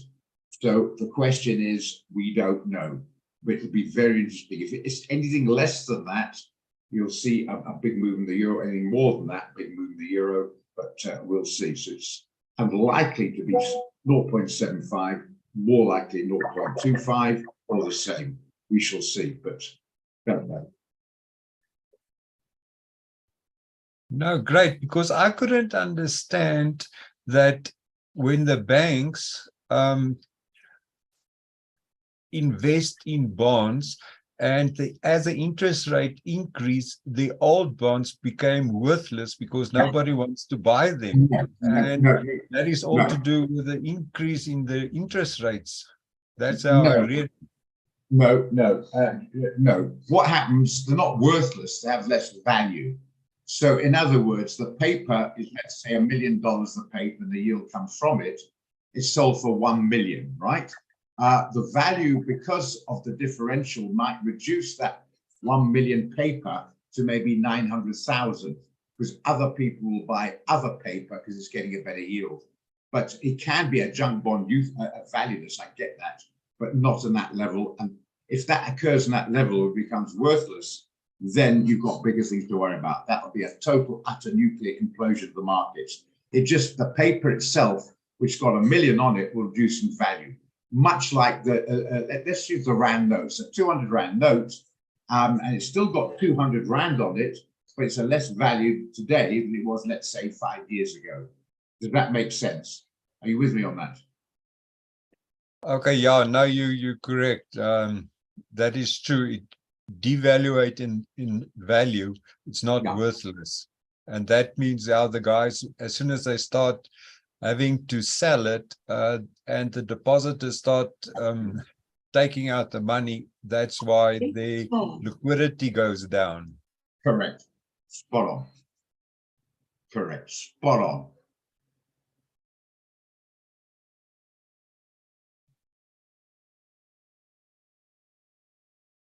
So the question is, we don't know, but it'll be very interesting. If it's anything less than that, you'll see a big move in the euro. Anything more than that, big move in the euro, but we'll see. So it's unlikely to be 0.75, more likely 0.25 or the same. We shall see, but don't know. No, great, because I couldn't understand that when the banks invest in bonds and as the interest rate increased, the old bonds became worthless because nobody wants to buy them. And that is all to do with the increase in the interest rates. That's how I read it. No. What happens, they're not worthless, they have less value. So in other words, the paper is, let's say, $1 million the paper, and the yield comes from it, it's sold for 1 million, right? The value, because of the differential, might reduce that 1 million paper to maybe 900,000, because other people will buy other paper because it's getting a better yield. But it can be a junk bond valueless, I get that, but not on that level. And if that occurs on that level, it becomes worthless, then you've got bigger things to worry about. That would be a total, utter nuclear implosion of the markets. It just, the paper itself, which got 1 million on it, will reduce in value. Much like the, let's use the Rand notes, a 200 Rand note, and it's still got 200 Rand on it, but it's a less value today than it was, let's say, 5 years ago. Does that make sense? Are you with me on that? Okay, yeah, no, you're correct. That is true. It devaluate in value. It's not worthless. And that means how the guys, as soon as they start having to sell it, and the depositors start taking out the money, that's why the liquidity goes down. Correct. Spot on. Correct. Spot on.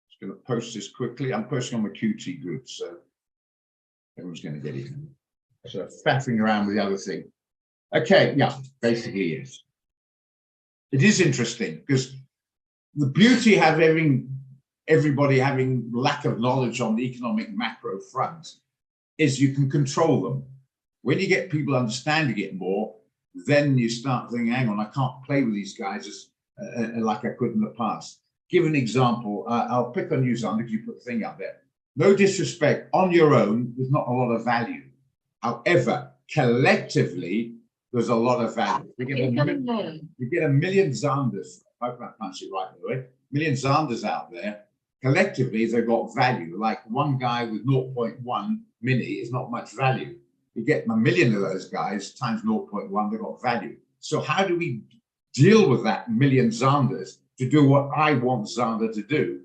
Just going to post this quickly. I'm posting on the QT group, so everyone's going to get it. So faffing around with the other thing. Okay, yeah, basically yes. It is interesting because the beauty of everybody having lack of knowledge on the economic macro front is you can control them. When you get people understanding it more, then you start thinking, hang on, I can't play with these guys as, like I could in the past. Give an example. I'll pick on you, Zander, because you put the thing up there. No disrespect, on your own, there's not a lot of value. However, collectively, there's a lot of value. You get a million Zanders, I hope I pronounced it right, by the way, million Zanders out there. Collectively, they've got value. Like one guy with 0.1 mini is not much value. You get a million of those guys times 0.1, they've got value. So how do we deal with that million Zanders to do what I want Zander to do?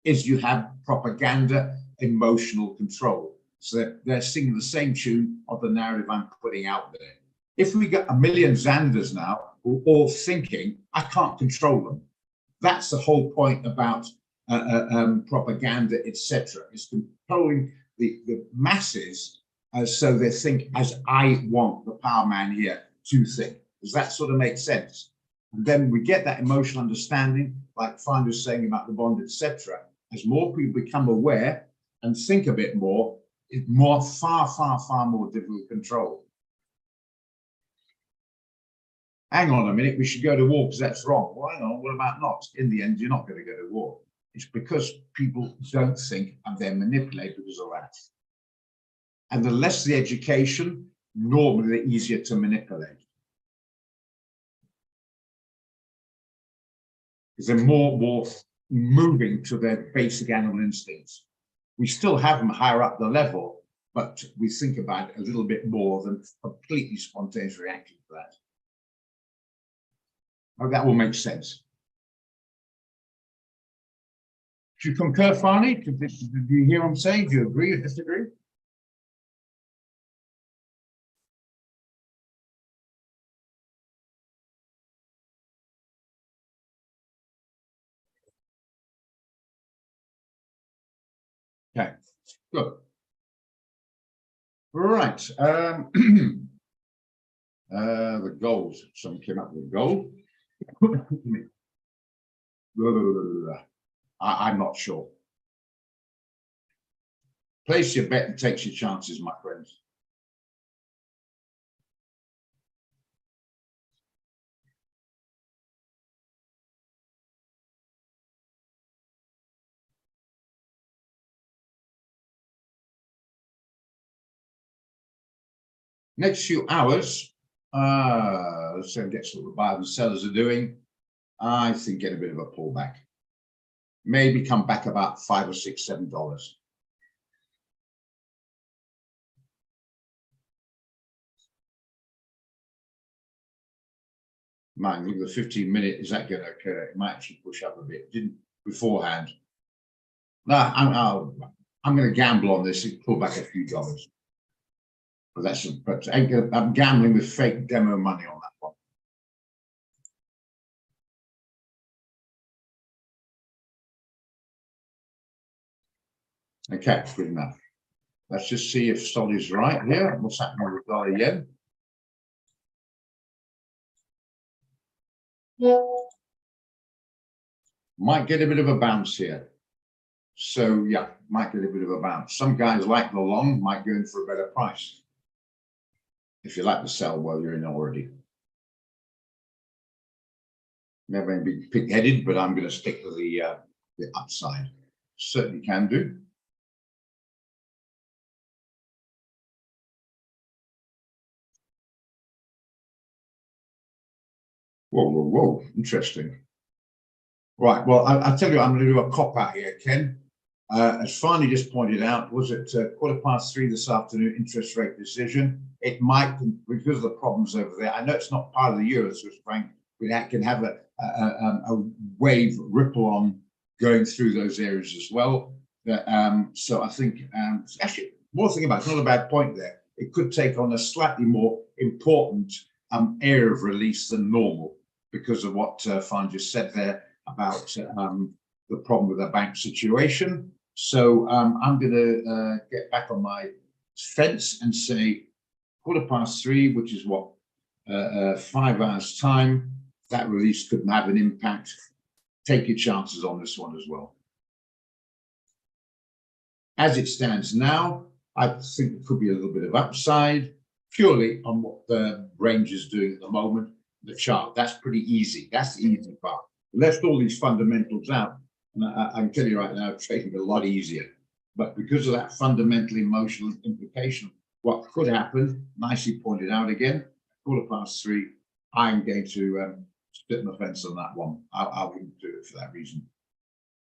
Is you have propaganda, emotional control. So they're singing the same tune of the narrative I'm putting out there. If we get a million Zanders now who are all thinking, I can't control them. That's the whole point about propaganda, etc. Is controlling the masses so they think as I want the power man here to think. Does that sort of make sense? And then we get that emotional understanding, like Find was saying about the bond, etc. As more people become aware and think a bit more, it's far more difficult to control. Hang on a minute, we should go to war because that's wrong. Well, hang on, what about not? In the end, you're not going to go to war. It's because people don't think and they're manipulated because of that. And the less the education, normally the easier to manipulate. Because they're more moving to their basic animal instincts. We still have them higher up the level, but we think about it a little bit more than completely spontaneous reaction to that. Oh, that will make sense. Do you concur, Fani? Do you hear what I'm saying? Do you agree or disagree? Okay, good. Right. The goals. Someone came up with gold. I'm not sure. Place your bet and take your chances, my friends. Next few hours, let's get what the buyers and sellers are doing. I think get a bit of a pullback. Maybe come back about $5 or $6, $7. Mind you, the 15-minute, is that going to occur? It might actually push up a bit. Didn't beforehand. No, I'm going to gamble on this and pull back a few dollars. But I'm gambling with fake demo money on that one. Okay, good enough. Let's just see if Solly's right here. What's happening with dollar yen? Might get a bit of a bounce here. So yeah, might get a bit of a bounce. Some guys like the long, might go in for a better price. If you like to sell, well, you're in already. Never be pig-headed, but I'm going to stick to the upside. Certainly can do. Whoa, interesting. Right, well, I'll tell you, I'm going to do a cop out here, Ken. As Farney just pointed out, was it 3:15 this afternoon, interest rate decision? It might, because of the problems over there. I know it's not part of the euro Swiss franc, but that can have a wave ripple on going through those areas as well. So I think, actually, more thing about it, it's not a bad point there. It could take on a slightly more important area of release than normal because of what Farney just said there about the problem with the bank situation. So I'm going to get back on my fence and say 3:15, which is what, 5 hours time. That release could have an impact. Take your chances on this one as well. As it stands now, I think it could be a little bit of upside, purely on what the range is doing at the moment. The chart, that's pretty easy. That's the easy part. Left all these fundamentals out, and I can tell you right now, trading a lot easier. But because of that fundamental emotional implication, what could happen, nicely pointed out again, 3:15, I'm going to split my fence on that one. I wouldn't do it for that reason.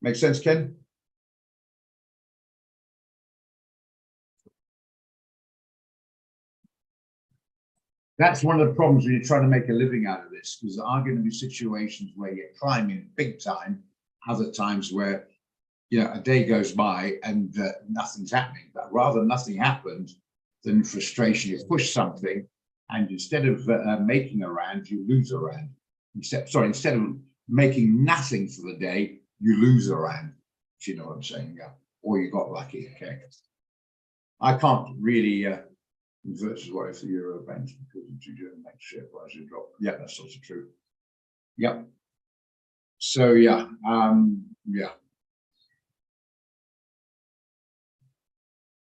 Make sense, Ken? That's one of the problems when you're trying to make a living out of this, because there are going to be situations where you're climbing big time, other times where, you know, a day goes by and nothing's happening. But rather nothing happened than frustration, you push something, and instead of making a rand, you lose a rand. Instead of making nothing for the day, you lose a rand. If you know what I'm saying? Yeah. Or you got lucky. Okay. I can't really versus what if the euro banks because of the next share price will drop. Yeah, that's also true. Yep. So yeah, yeah.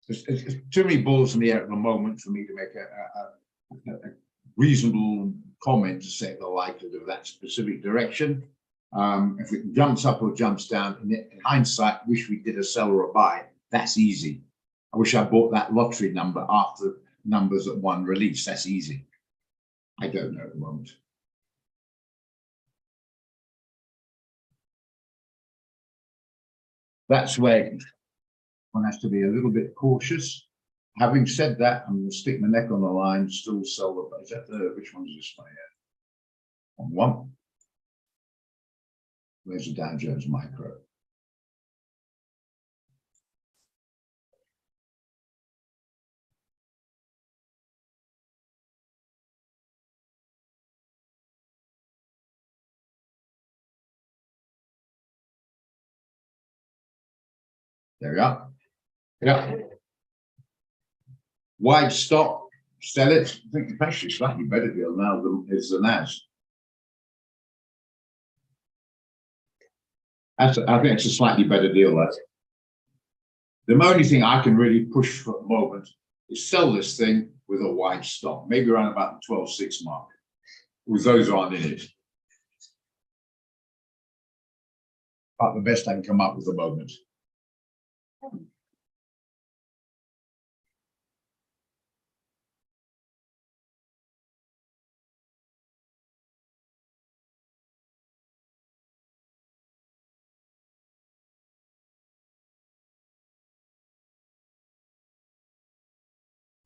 It's too many balls in the air at the moment for me to make a reasonable comment to say the likelihood of that specific direction. If it jumps up or jumps down, in hindsight, wish we did a sell or a buy. That's easy. I wish I bought that lottery number after numbers at one release. That's easy. I don't know at the moment. That's where one has to be a little bit cautious. Having said that, I'm going to stick my neck on the line, still sell the, is that the, which one is this one here? On one. Where's the Dow Jones Micro? There we are. Yeah. Wide stop, sell it. I think it's actually slightly better deal now than is the NAS. I think it's a slightly better deal. That the only thing I can really push for the moment is sell this thing with a wide stop, maybe around about the 12.6 mark, with those aren't in it. But the best I can come up with at the moment.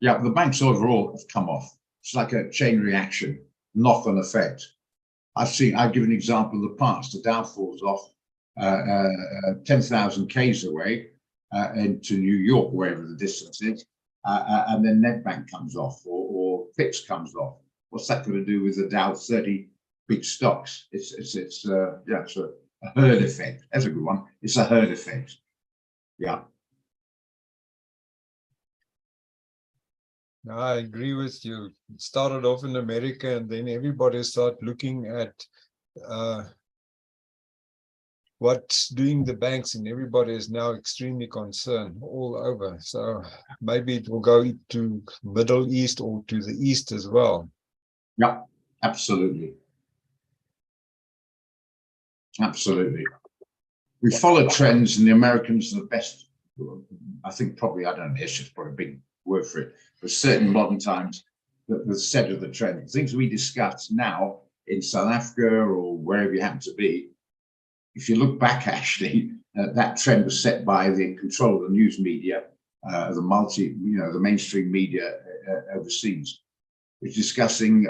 Yeah, the banks overall have come off. It's like a chain reaction, knock-on effect. I've give an example in the past. The Dow falls off 10,000 Ks away into New York, wherever the distance is, and then Nedbank comes off or FIX comes off. What's that going to do with the Dow 30 big stocks? It's a herd effect. That's a good one. It's a herd effect. Yeah. No, I agree with you. It started off in America and then everybody started looking at what's doing the banks, and everybody is now extremely concerned all over. So maybe it will go to Middle East or to the East as well. Yeah, absolutely. Absolutely. We follow trends, and the Americans are the best. I think probably, I don't know, it's just probably a big word for it, but certain modern times, the set of the trend. Things we discuss now in South Africa or wherever you happen to be, if you look back actually that trend was set by the control of the news media, the mainstream media overseas. It's discussing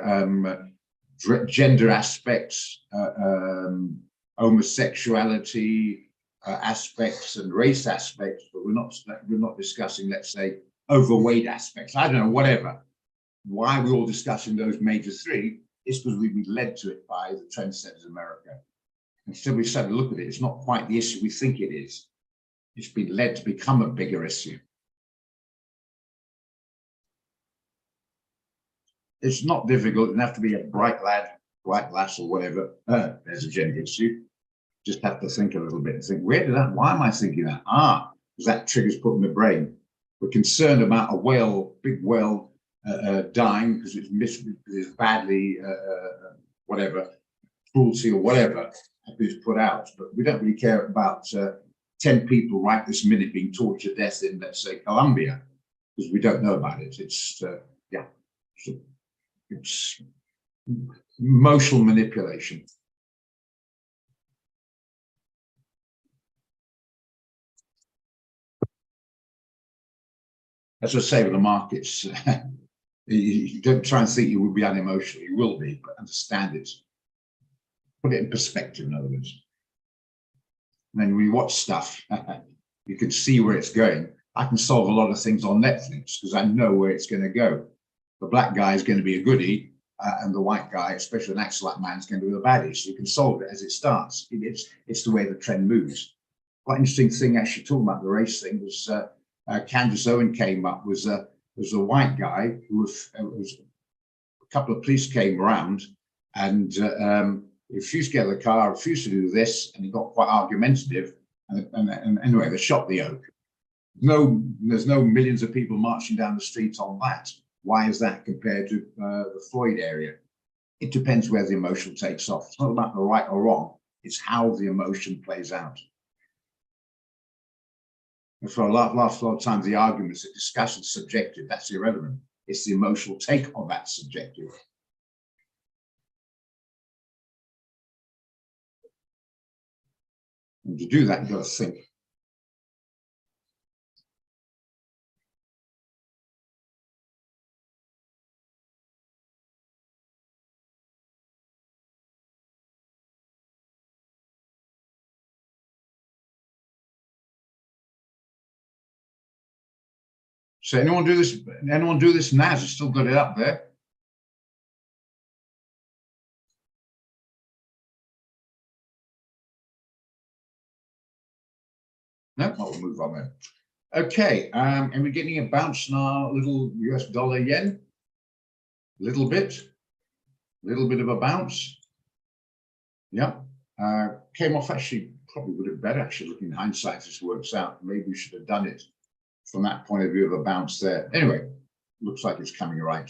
gender aspects, homosexuality aspects, and race aspects, but we're not discussing, let's say, overweight aspects. I don't know, whatever. Why we're all discussing those major three is because we've been led to it by the trendsetters America. Until we start to look at it, it's not quite the issue we think it is. It's been led to become a bigger issue. It's not difficult. It doesn't have to be a bright lad, bright lass, or whatever. There's a gender issue. Just have to think a little bit and think, why am I thinking that? Because that trigger's put in the brain. We're concerned about a whale, big whale, dying because it's badly, whatever, cruelty or whatever is put out. But we don't really care about 10 people right this minute being tortured to death in, let's say, Colombia, because we don't know about it. It's emotional manipulation. As I say with the markets, you don't try and think you will be unemotional. You will be, but understand it. Put it in perspective, in other words. And then when you watch stuff, you can see where it's going. I can solve a lot of things on Netflix because I know where it's going to go. The black guy is going to be a goodie, and the white guy, especially an Axolite man, is going to be the baddie. So you can solve it as it starts. It's the way the trend moves. Quite interesting thing, actually, talking about the race thing, was Candace Owen came up, was a white guy who was a couple of police came around and refused to get out of the car, refused to do this, and he got quite argumentative. And anyway, they shot the oak. There's no millions of people marching down the streets on that. Why is that compared to the Floyd area? It depends where the emotion takes off. It's not about the right or wrong. It's how the emotion plays out. And for a lot of times, the arguments, the discussion is subjective. That's irrelevant. It's the emotional take on that subjective. And to do that, you've got to think. So anyone do this? Anyone do this now? Has still got it up there? No, we'll move on then. Okay, and we're getting a bounce in our little US dollar yen. Little bit of a bounce. Yeah, came off actually, probably would have better actually looking in hindsight. This works out. Maybe we should have done it from that point of view of a bounce there. Anyway, looks like it's coming right.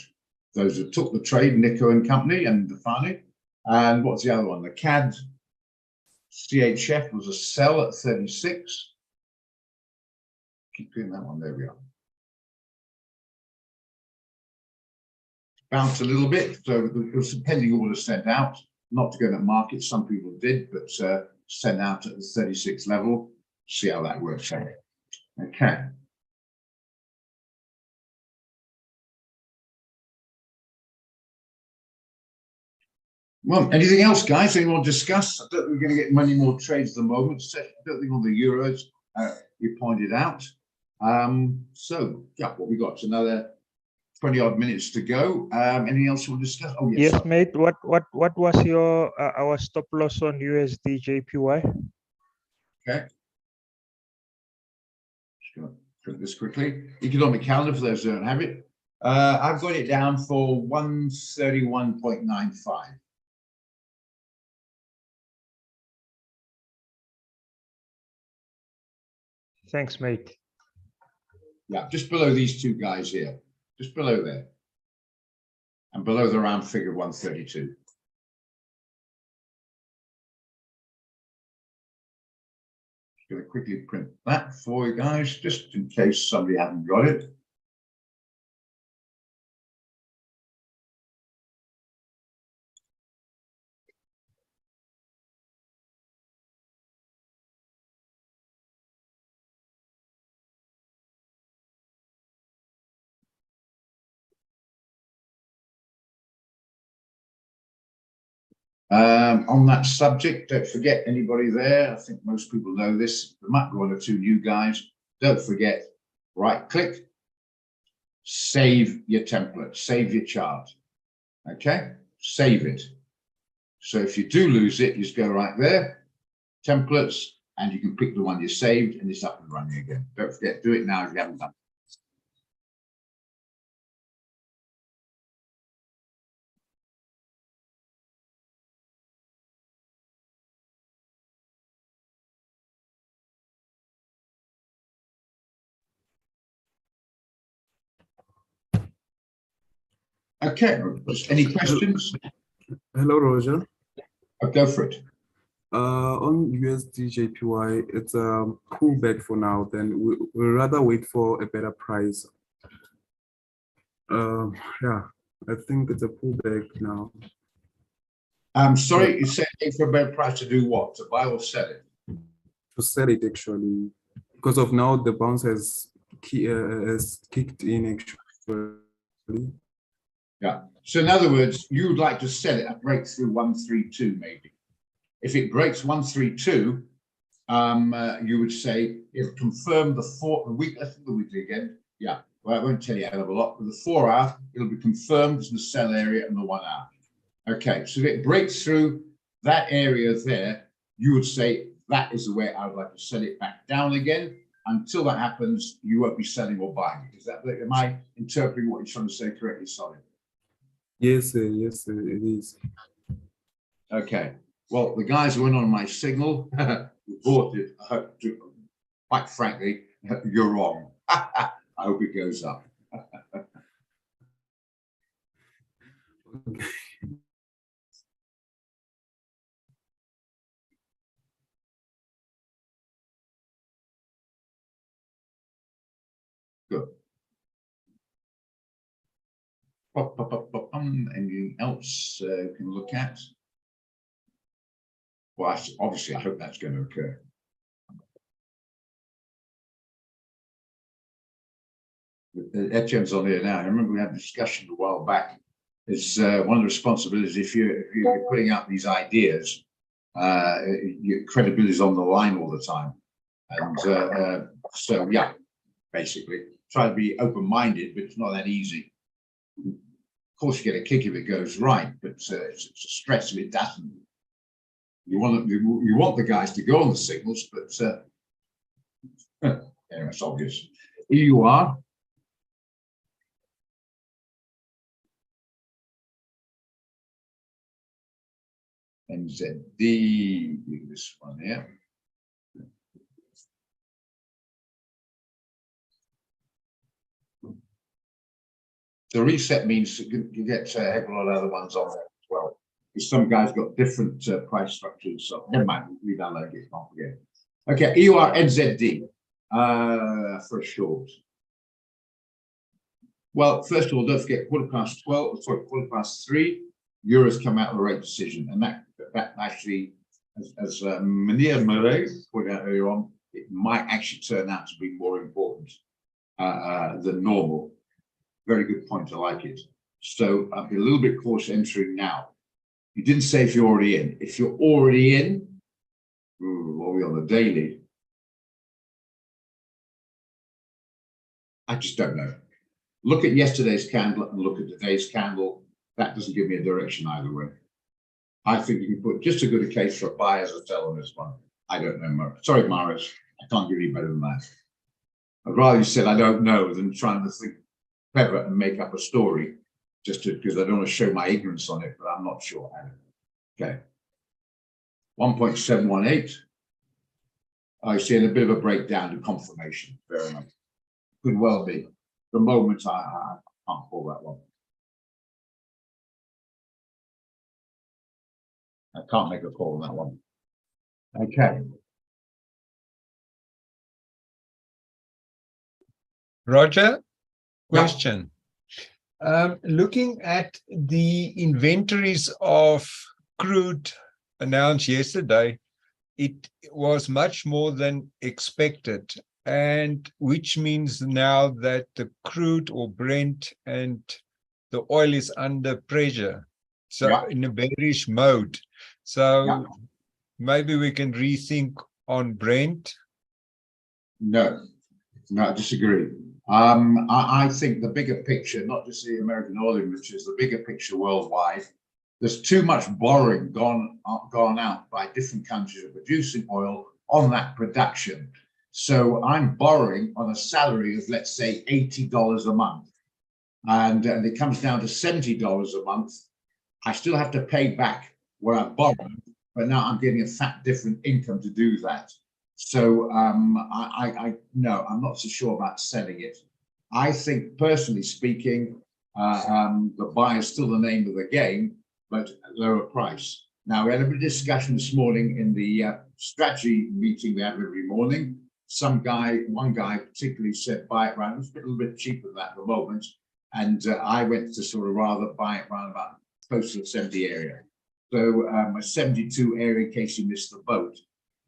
Those that took the trade, Nico and Company and Defani. And what's the other one? The CAD CHF was a sell at 36. Keep doing that one. There we are. Bounced a little bit. So it was a pending order sent out, not to go to the market. Some people did, but sent out at the 36 level. See how that works out. Okay. Well, anything else, guys? Anyone want to discuss? I don't think we're going to get many more trades at the moment. I don't think on the euros you pointed out. So, yeah, what we got? It's another 20 odd minutes to go. Anything else we'll discuss? Oh, yes. Yes, mate. What was your our stop loss on USD JPY? Okay. Just going to print this quickly. Economic calendar for those who don't have it. I've got it down for 131.95. Thanks, mate. Yeah, just below these two guys here, just below there, and below the round figure 132. Just going to quickly print that for you guys, just in case somebody hasn't got it. On that subject, don't forget anybody there. I think most people know this. There might be one or two new guys. Don't forget, right click, save your template, save your chart. Okay, save it. So if you do lose it, you just go right there, templates, and you can pick the one you saved and it's up and running again. Don't forget, do it now if you haven't done it. Okay, any questions? Hello, Roger. I'll go for it. On USD JPY, it's a pullback for now. Then we'll rather wait for a better price. Yeah, I think it's a pullback now. I'm sorry, you said for a better price to do what? To buy or sell it? To sell it actually, because of now the bounce has kicked in actually. Yeah. So in other words, you would like to sell it at breakthrough 132, maybe. If it breaks 132, you would say it'll confirm the weekly again. Yeah. Well, I won't tell you a hell of a lot, but the 4 hour, it'll be confirmed as the sell area and the 1 hour. Okay. So if it breaks through that area there, you would say that is the way I would like to sell it back down again. Until that happens, you won't be selling or buying it. Is that, am I interpreting what you're trying to say correctly, Solid? Yes, yes, it is. Okay. Well, the guys who went on my signal bought it. Quite frankly, you're wrong. I hope it goes up. Good. Anything else you can look at? Well, obviously, I hope that's going to occur. Etienne's on here now. I remember we had a discussion a while back. It's one of the responsibilities if you're putting out these ideas, your credibility is on the line all the time. And so, yeah, basically, try to be open-minded, but it's not that easy. Of course, you get a kick if it goes right, but it's a stress if it doesn't. You want the guys to go on the signals, but anyway, it's obvious. EUR. NZD, this one here. The reset means you get a heck of a lot of other ones on there as well. Because some guys got different price structures, so never mind, we don't let it not forget. Okay, EUR NZD for a short. Well, first of all, don't forget 3, euros come out of the rate decision, and that actually, as Munir Murray pointed out earlier on, it might actually turn out to be more important than normal. Very good point. I like it. So I'll be a little bit cautious entering now. You didn't say if you're already in. If you're already in, what are we on the daily? I just don't know. Look at yesterday's candle and look at today's candle. That doesn't give me a direction either way. I think you can put just as good a case for a buy as a sell on this one. I don't know. Sorry, Maris. I can't give you better than that. I'd rather you said I don't know than trying to think clever and make up a story just because I don't want to show my ignorance on it, but I'm not sure. Okay. 1.718. I see a bit of a breakdown to confirmation. Fair enough. Could well be. The moment I can't call that one. I can't make a call on that one. Okay. Roger, question. Looking at the inventories of crude announced yesterday, it was much more than expected, and which means now that the crude or Brent and the oil is under pressure. So Yeah. in a bearish mode. So maybe we can rethink on Brent. No, I disagree. I think the bigger picture, not just the American oil industry, is the bigger picture worldwide. There's too much borrowing gone out by different countries of producing oil on that production. So I'm borrowing on a salary of, let's say, $80 a month. And it comes down to $70 a month. I still have to pay back what I borrowed, but now I'm getting a fat different income to do that. So no, I'm not so sure about selling it. I think, personally speaking, the buy is still the name of the game, but at lower price. Now, we had a bit of discussion this morning in the strategy meeting we have every morning. One guy particularly said buy it around, it's a little bit cheaper than that at the moment. And I went to sort of rather buy it around about close to the 70 area. So a 72 area in case you missed the boat.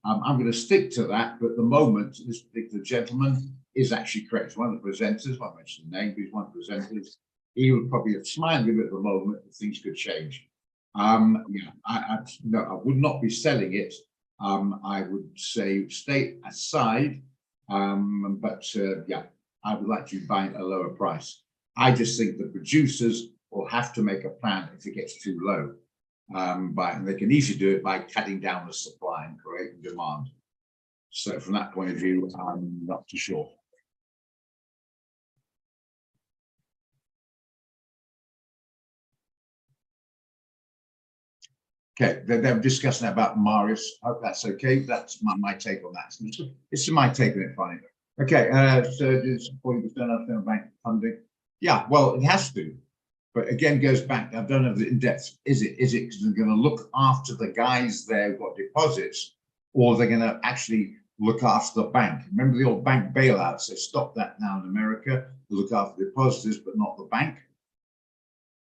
I'm going to stick to that, but at the moment, this particular gentleman is actually correct. One of the presenters, I won't mention the name, but he's one of the presenters. He would probably have smiled a bit at the moment, but things could change. Yeah, no, I would not be selling it. I would say stay aside, but yeah, I would like to buy it at a lower price. I just think the producers will have to make a plan if it gets too low. And they can easily do it by cutting down the supply and creating demand. So from that point of view, I'm not too sure. Okay, they're discussing about Marius. I hope that's okay. That's my take on that. It's my take on it, funny. Okay, so it's 40% of bank funding. Yeah, well, it has to. But again, goes back, I don't know the in-depth, is it because they're going to look after the guys there who've got deposits, or they're going to actually look after the bank? Remember the old bank bailouts? They stopped that now in America. They look after depositors, but not the bank.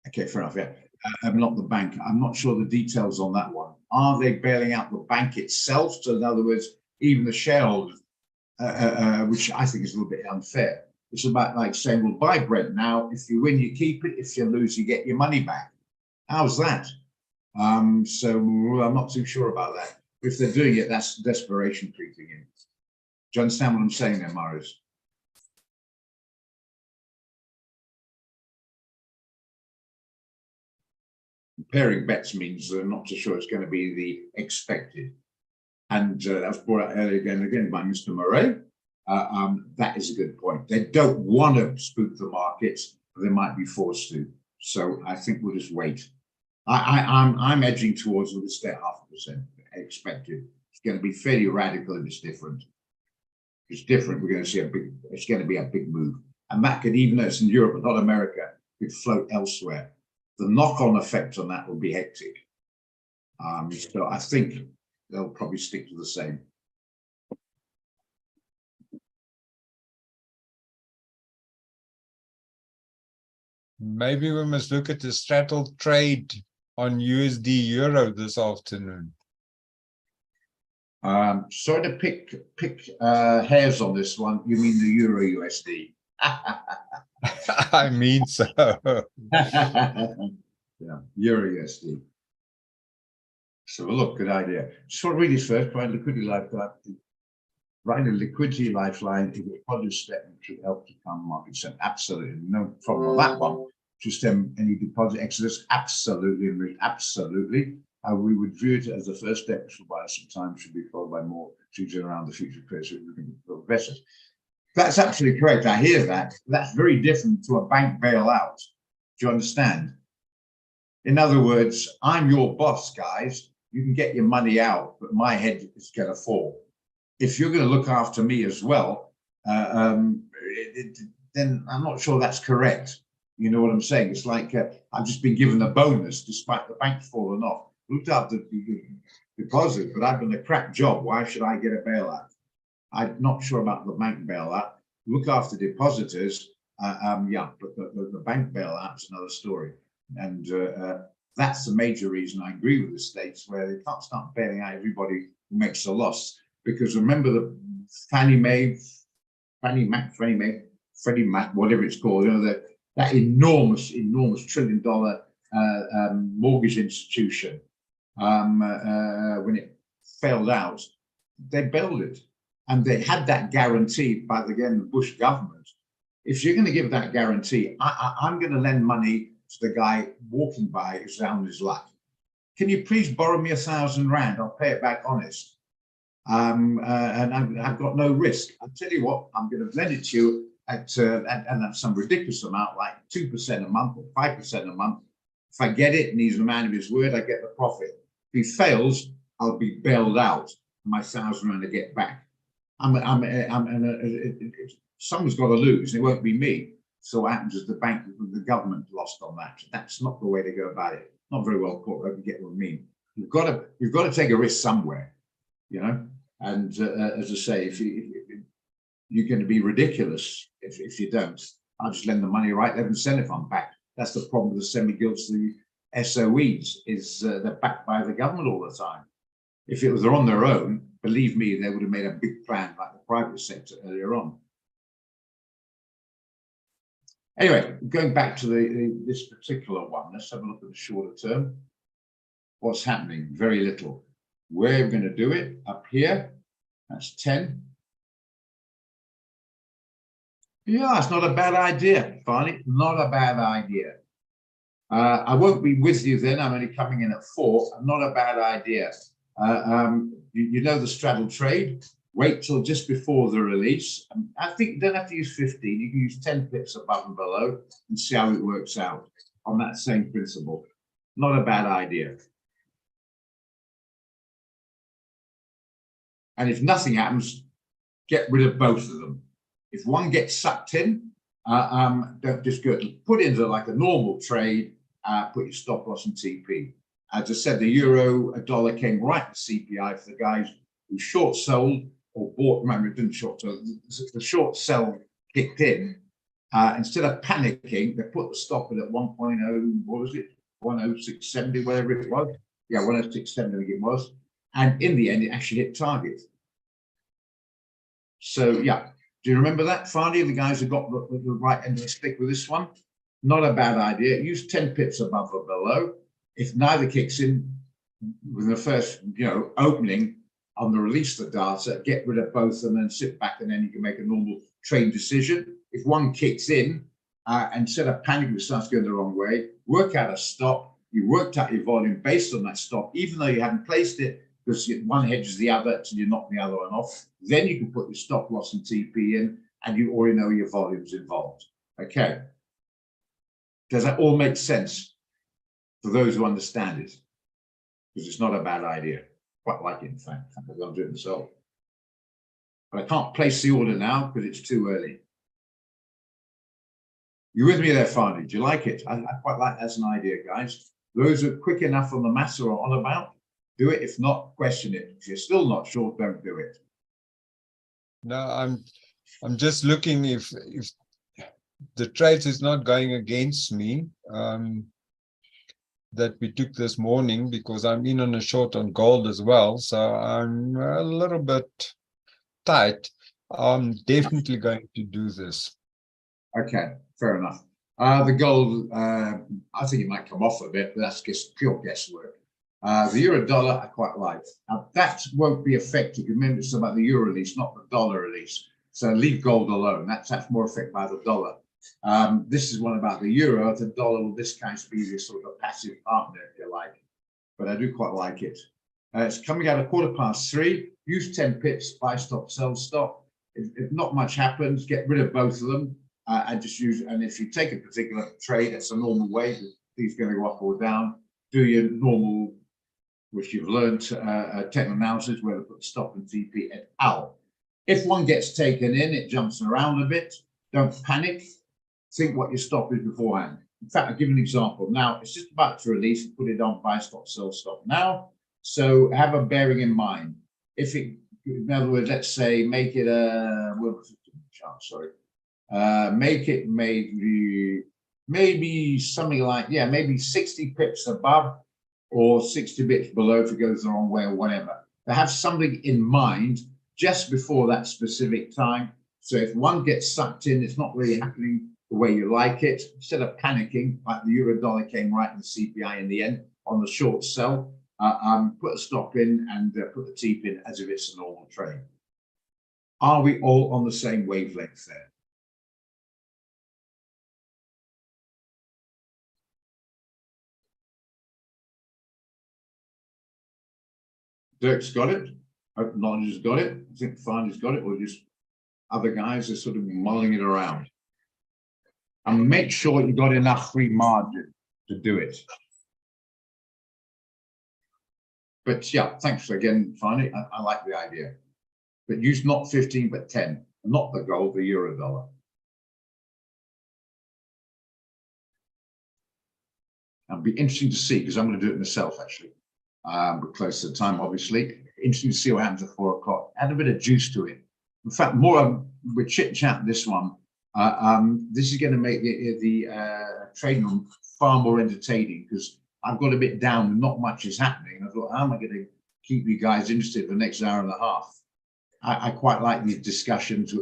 Okay, fair enough, yeah. Not the bank. I'm not sure the details on that one. Are they bailing out the bank itself? So in other words, even the shareholders, which I think is a little bit unfair. It's about like saying, well, buy Brent now. If you win, you keep it. If you lose, you get your money back. How's that? So I'm not too sure about that. If they're doing it, that's desperation creeping in. Do you understand what I'm saying there, Marius? Pairing bets means they're not too sure it's going to be the expected. And that was brought out earlier again by Mr. Murray. That is a good point. They don't want to spook the markets, but they might be forced to. So I think we'll just wait. I'm edging towards we'll stay at 0.5% expected. It's going to be fairly radical if it's different. If it's different, we're going to see it's going to be a big move. And that could, even though it's in Europe, but not America, could float elsewhere. The knock-on effect on that will be hectic. So I think they'll probably stick to the same. Maybe we must look at the straddle trade on USD Euro this afternoon. Sorry to pick hairs on this one. You mean the Euro USD? I mean so. Yeah, Euro USD. So look, good idea. Just want to read this first. Provide liquidity lifeline. Writing a liquidity lifeline is a positive step which should help to calm market sentiment. Absolutely, no problem on that one. Just any deposit exodus, absolutely, absolutely. We would view it as the first step, which will buy some time, should be followed by more choosing around the future periods of investors. That's absolutely correct. I hear that. That's very different to a bank bailout. Do you understand? In other words, I'm your boss, guys. You can get your money out, but my head is going to fall. If you're going to look after me as well, then I'm not sure that's correct. You know what I'm saying? It's like I've just been given a bonus despite the bank falling off. Looked after the deposit, but I've done a crap job. Why should I get a bailout? I'm not sure about the bank bailout. Look after depositors, yeah, but the bank bailout is another story. And that's the major reason I agree with the states where they can't start bailing out everybody who makes a loss. Because remember the Freddie Mac, whatever it's called, you know, that enormous $1 trillion mortgage institution, when it failed out, they bailed it. And they had that guarantee by the Bush government. If you're going to give that guarantee, I'm going to lend money to the guy walking by who's down his luck. Can you please borrow me R1,000? I'll pay it back honest. And I've got no risk. I'll tell you what, I'm going to lend it to you at some ridiculous amount, like 2% a month or 5% a month. If I get it and he's a man of his word, I get the profit. If he fails, I'll be bailed out. My R1,000 to get back. Someone's got to lose. It won't be me. So what happens is the government lost on that. That's not the way to go about it. Not very well put. I get what I mean. You've got to take a risk somewhere, you know. And as I say, if you're going to be ridiculous if you don't. I'll just lend the money right left and centre if I'm back. That's the problem with the semi-gilts, the SOEs, is they're backed by the government all the time. If it was on their own, believe me, they would have made a big plan like the private sector earlier on. Anyway, going back to this particular one, let's have a look at the shorter term. What's happening? Very little. We're going to do it up here. That's 10. Yeah, it's not a bad idea, Farney. Not a bad idea. I won't be with you then. I'm only coming in at 4. Not a bad idea. You know the straddle trade. Wait till just before the release. I think you don't have to use 15. You can use 10 pips above and below and see how it works out on that same principle. Not a bad idea. And if nothing happens, get rid of both of them. If one gets sucked in, don't just go put into like a normal trade, put your stop loss and TP. As I said, the euro, a dollar came right to CPI for the guys who short sold or bought. Remember, it didn't short sell. The short sell kicked in. Instead of panicking, they put the stop in at 1.0, what was it? 106.70, whatever it was. Yeah, 106.70, I think it was. And in the end, it actually hit target. So, yeah. Do you remember that, Farney? The guys who got the right end of the stick with this one? Not a bad idea. Use 10 pips above or below. If neither kicks in with the first, opening on the release of the data, get rid of both and then sit back, and then you can make a normal trade decision. If one kicks in, instead of panicking, it starts going the wrong way, work out a stop. You worked out your volume based on that stop, even though you haven't placed it, because one hedges the other until you knock the other one off. Then you can put your stop loss and TP in, and you already know your volume's involved. Okay. Does that all make sense for those who understand it? Because it's not a bad idea. Quite like it, in fact. I'll do it myself. But I can't place the order now because it's too early. You with me there, Farney? Do you like it? I quite like that as an idea, guys. Those who are quick enough on the maths or on about, do it. If not, question it. If you're still not sure, don't do it. No, I'm just looking if the trade is not going against me, that we took this morning, because I'm in on a short on gold as well. So I'm a little bit tight. I'm definitely going to do this. Okay, fair enough. The gold, I think it might come off a bit, but that's just pure guesswork. The euro dollar, I quite like. Now, that won't be effective. Remember, it's about the euro release, not the dollar release. So leave gold alone. That's more affected by the dollar. This is one about the euro. The dollar will this kind of be this sort of passive partner, if you like. But I do quite like it. It's coming out at 3:15. Use 10 pips, buy stop, sell stop. If not much happens, get rid of both of them and just use. And if you take a particular trade, that's a normal way. These going to go up or down. Do your normal, which you've learned, technical analysis, where to put stop and TP et al. If one gets taken in, it jumps around a bit. Don't panic. Think what your stop is beforehand. In fact, I'll give an example. Now, it's just about to release. Put it on buy stop, sell stop now. So have a bearing in mind. If it, in other words, let's say make it a, make it maybe something like, maybe 60 pips above or 60 pips below if it goes the wrong way or whatever. To have something in mind just before that specific time. So if one gets sucked in, it's not really happening the way you like it. Instead of panicking, like the euro dollar came right in the CPI in the end on the short sell, put a stop in and put the TEEP in as if it's a normal trade. Are we all on the same wavelength there? Dirk's got it. Knowledge has got it. I think Farney's got it, or just other guys are sort of mulling it around. And make sure you got enough free margin to do it. But yeah, thanks again, Farney. I like the idea. But use not 15, but 10, not the gold, the euro dollar. It'll be interesting to see, because I'm going to do it myself, actually. We're close to the time, obviously. Interesting to see what happens at 4 o'clock. Add a bit of juice to it. In fact, more we're chit-chatting this one. This is going to make the trading room far more entertaining, because I've got a bit down and not much is happening. I thought, how am I going to keep you guys interested for the next hour and a half? I quite like these discussions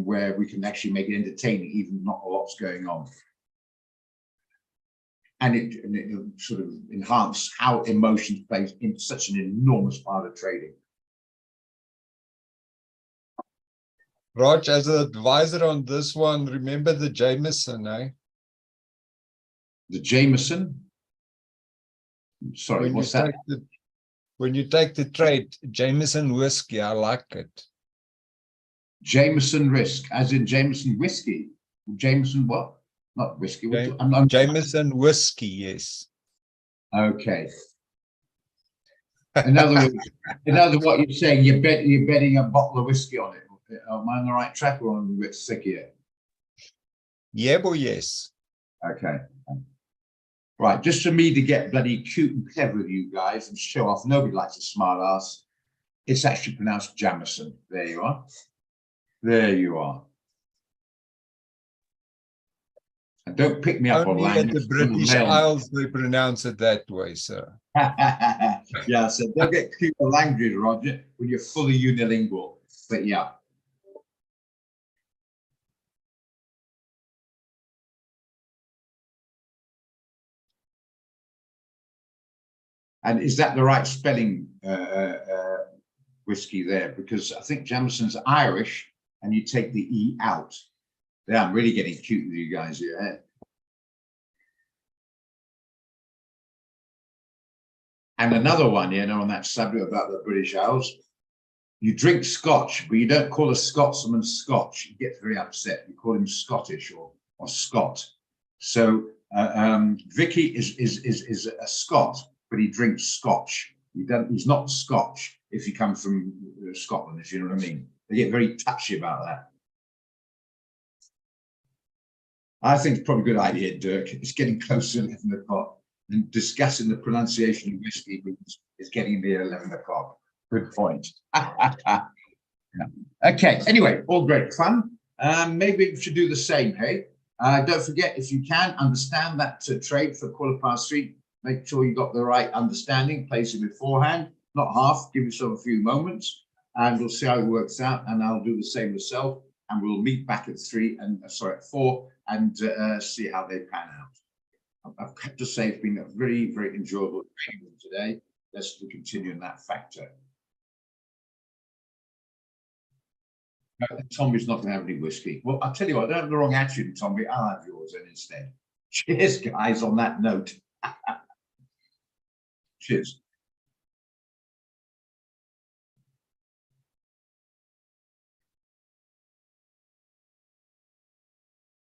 where we can actually make it entertaining, even not a lot's going on. And it sort of enhance how emotions plays in such an enormous part of trading. Raj, as an advisor on this one, remember the Jameson, eh? The Jameson? Sorry, what's that? When you take the trade, Jameson whiskey, I like it. Jameson risk, as in Jameson whiskey. Jameson what? Not whiskey. Jameson whiskey, yes. Okay. In other words, what you're saying, you're betting a bottle of whiskey on it. Am I on the right track, or am I a bit sick here? Yeah, boy, yes. Okay. Right, just for me to get bloody cute and clever with you guys and show off. Nobody likes a smart ass. It's actually pronounced Jamison. There you are. There you are. And don't pick me up on Only at language. the British Isles they pronounce it that way, sir. Yeah, so don't get cute with language, Roger, when you're fully unilingual. But yeah. And is that the right spelling, whiskey there? Because I think Jameson's Irish, and you take the E out. Yeah, I'm really getting cute with you guys here. And another one, you know, on that subject about the British Isles, you drink Scotch, but you don't call a Scotsman Scotch. He gets very upset. You call him Scottish or Scot. So Vicky is a Scot, but he drinks Scotch. He's not Scotch if he comes from Scotland, if you know what I mean. They get very touchy about that. I think it's probably a good idea, Dirk. It's getting close to 11 o'clock, and discussing the pronunciation of whiskey is getting near 11 o'clock. Good point. Yeah. Okay, anyway, all great fun. Maybe we should do the same, hey? Don't forget, if you can, understand that trade for 3:15. Make sure you got the right understanding, place it beforehand, not half, give yourself a few moments, and we'll see how it works out. And I'll do the same myself, and we'll meet back at 4 and see how they pan out. I've got to say, it's been a very, very enjoyable training today. Let's continue in that factor. Tommy's not going to have any whiskey. Well, I'll tell you what, I don't have the wrong attitude, Tommy. I'll have yours then instead. Cheers, guys, on that note. Cheers.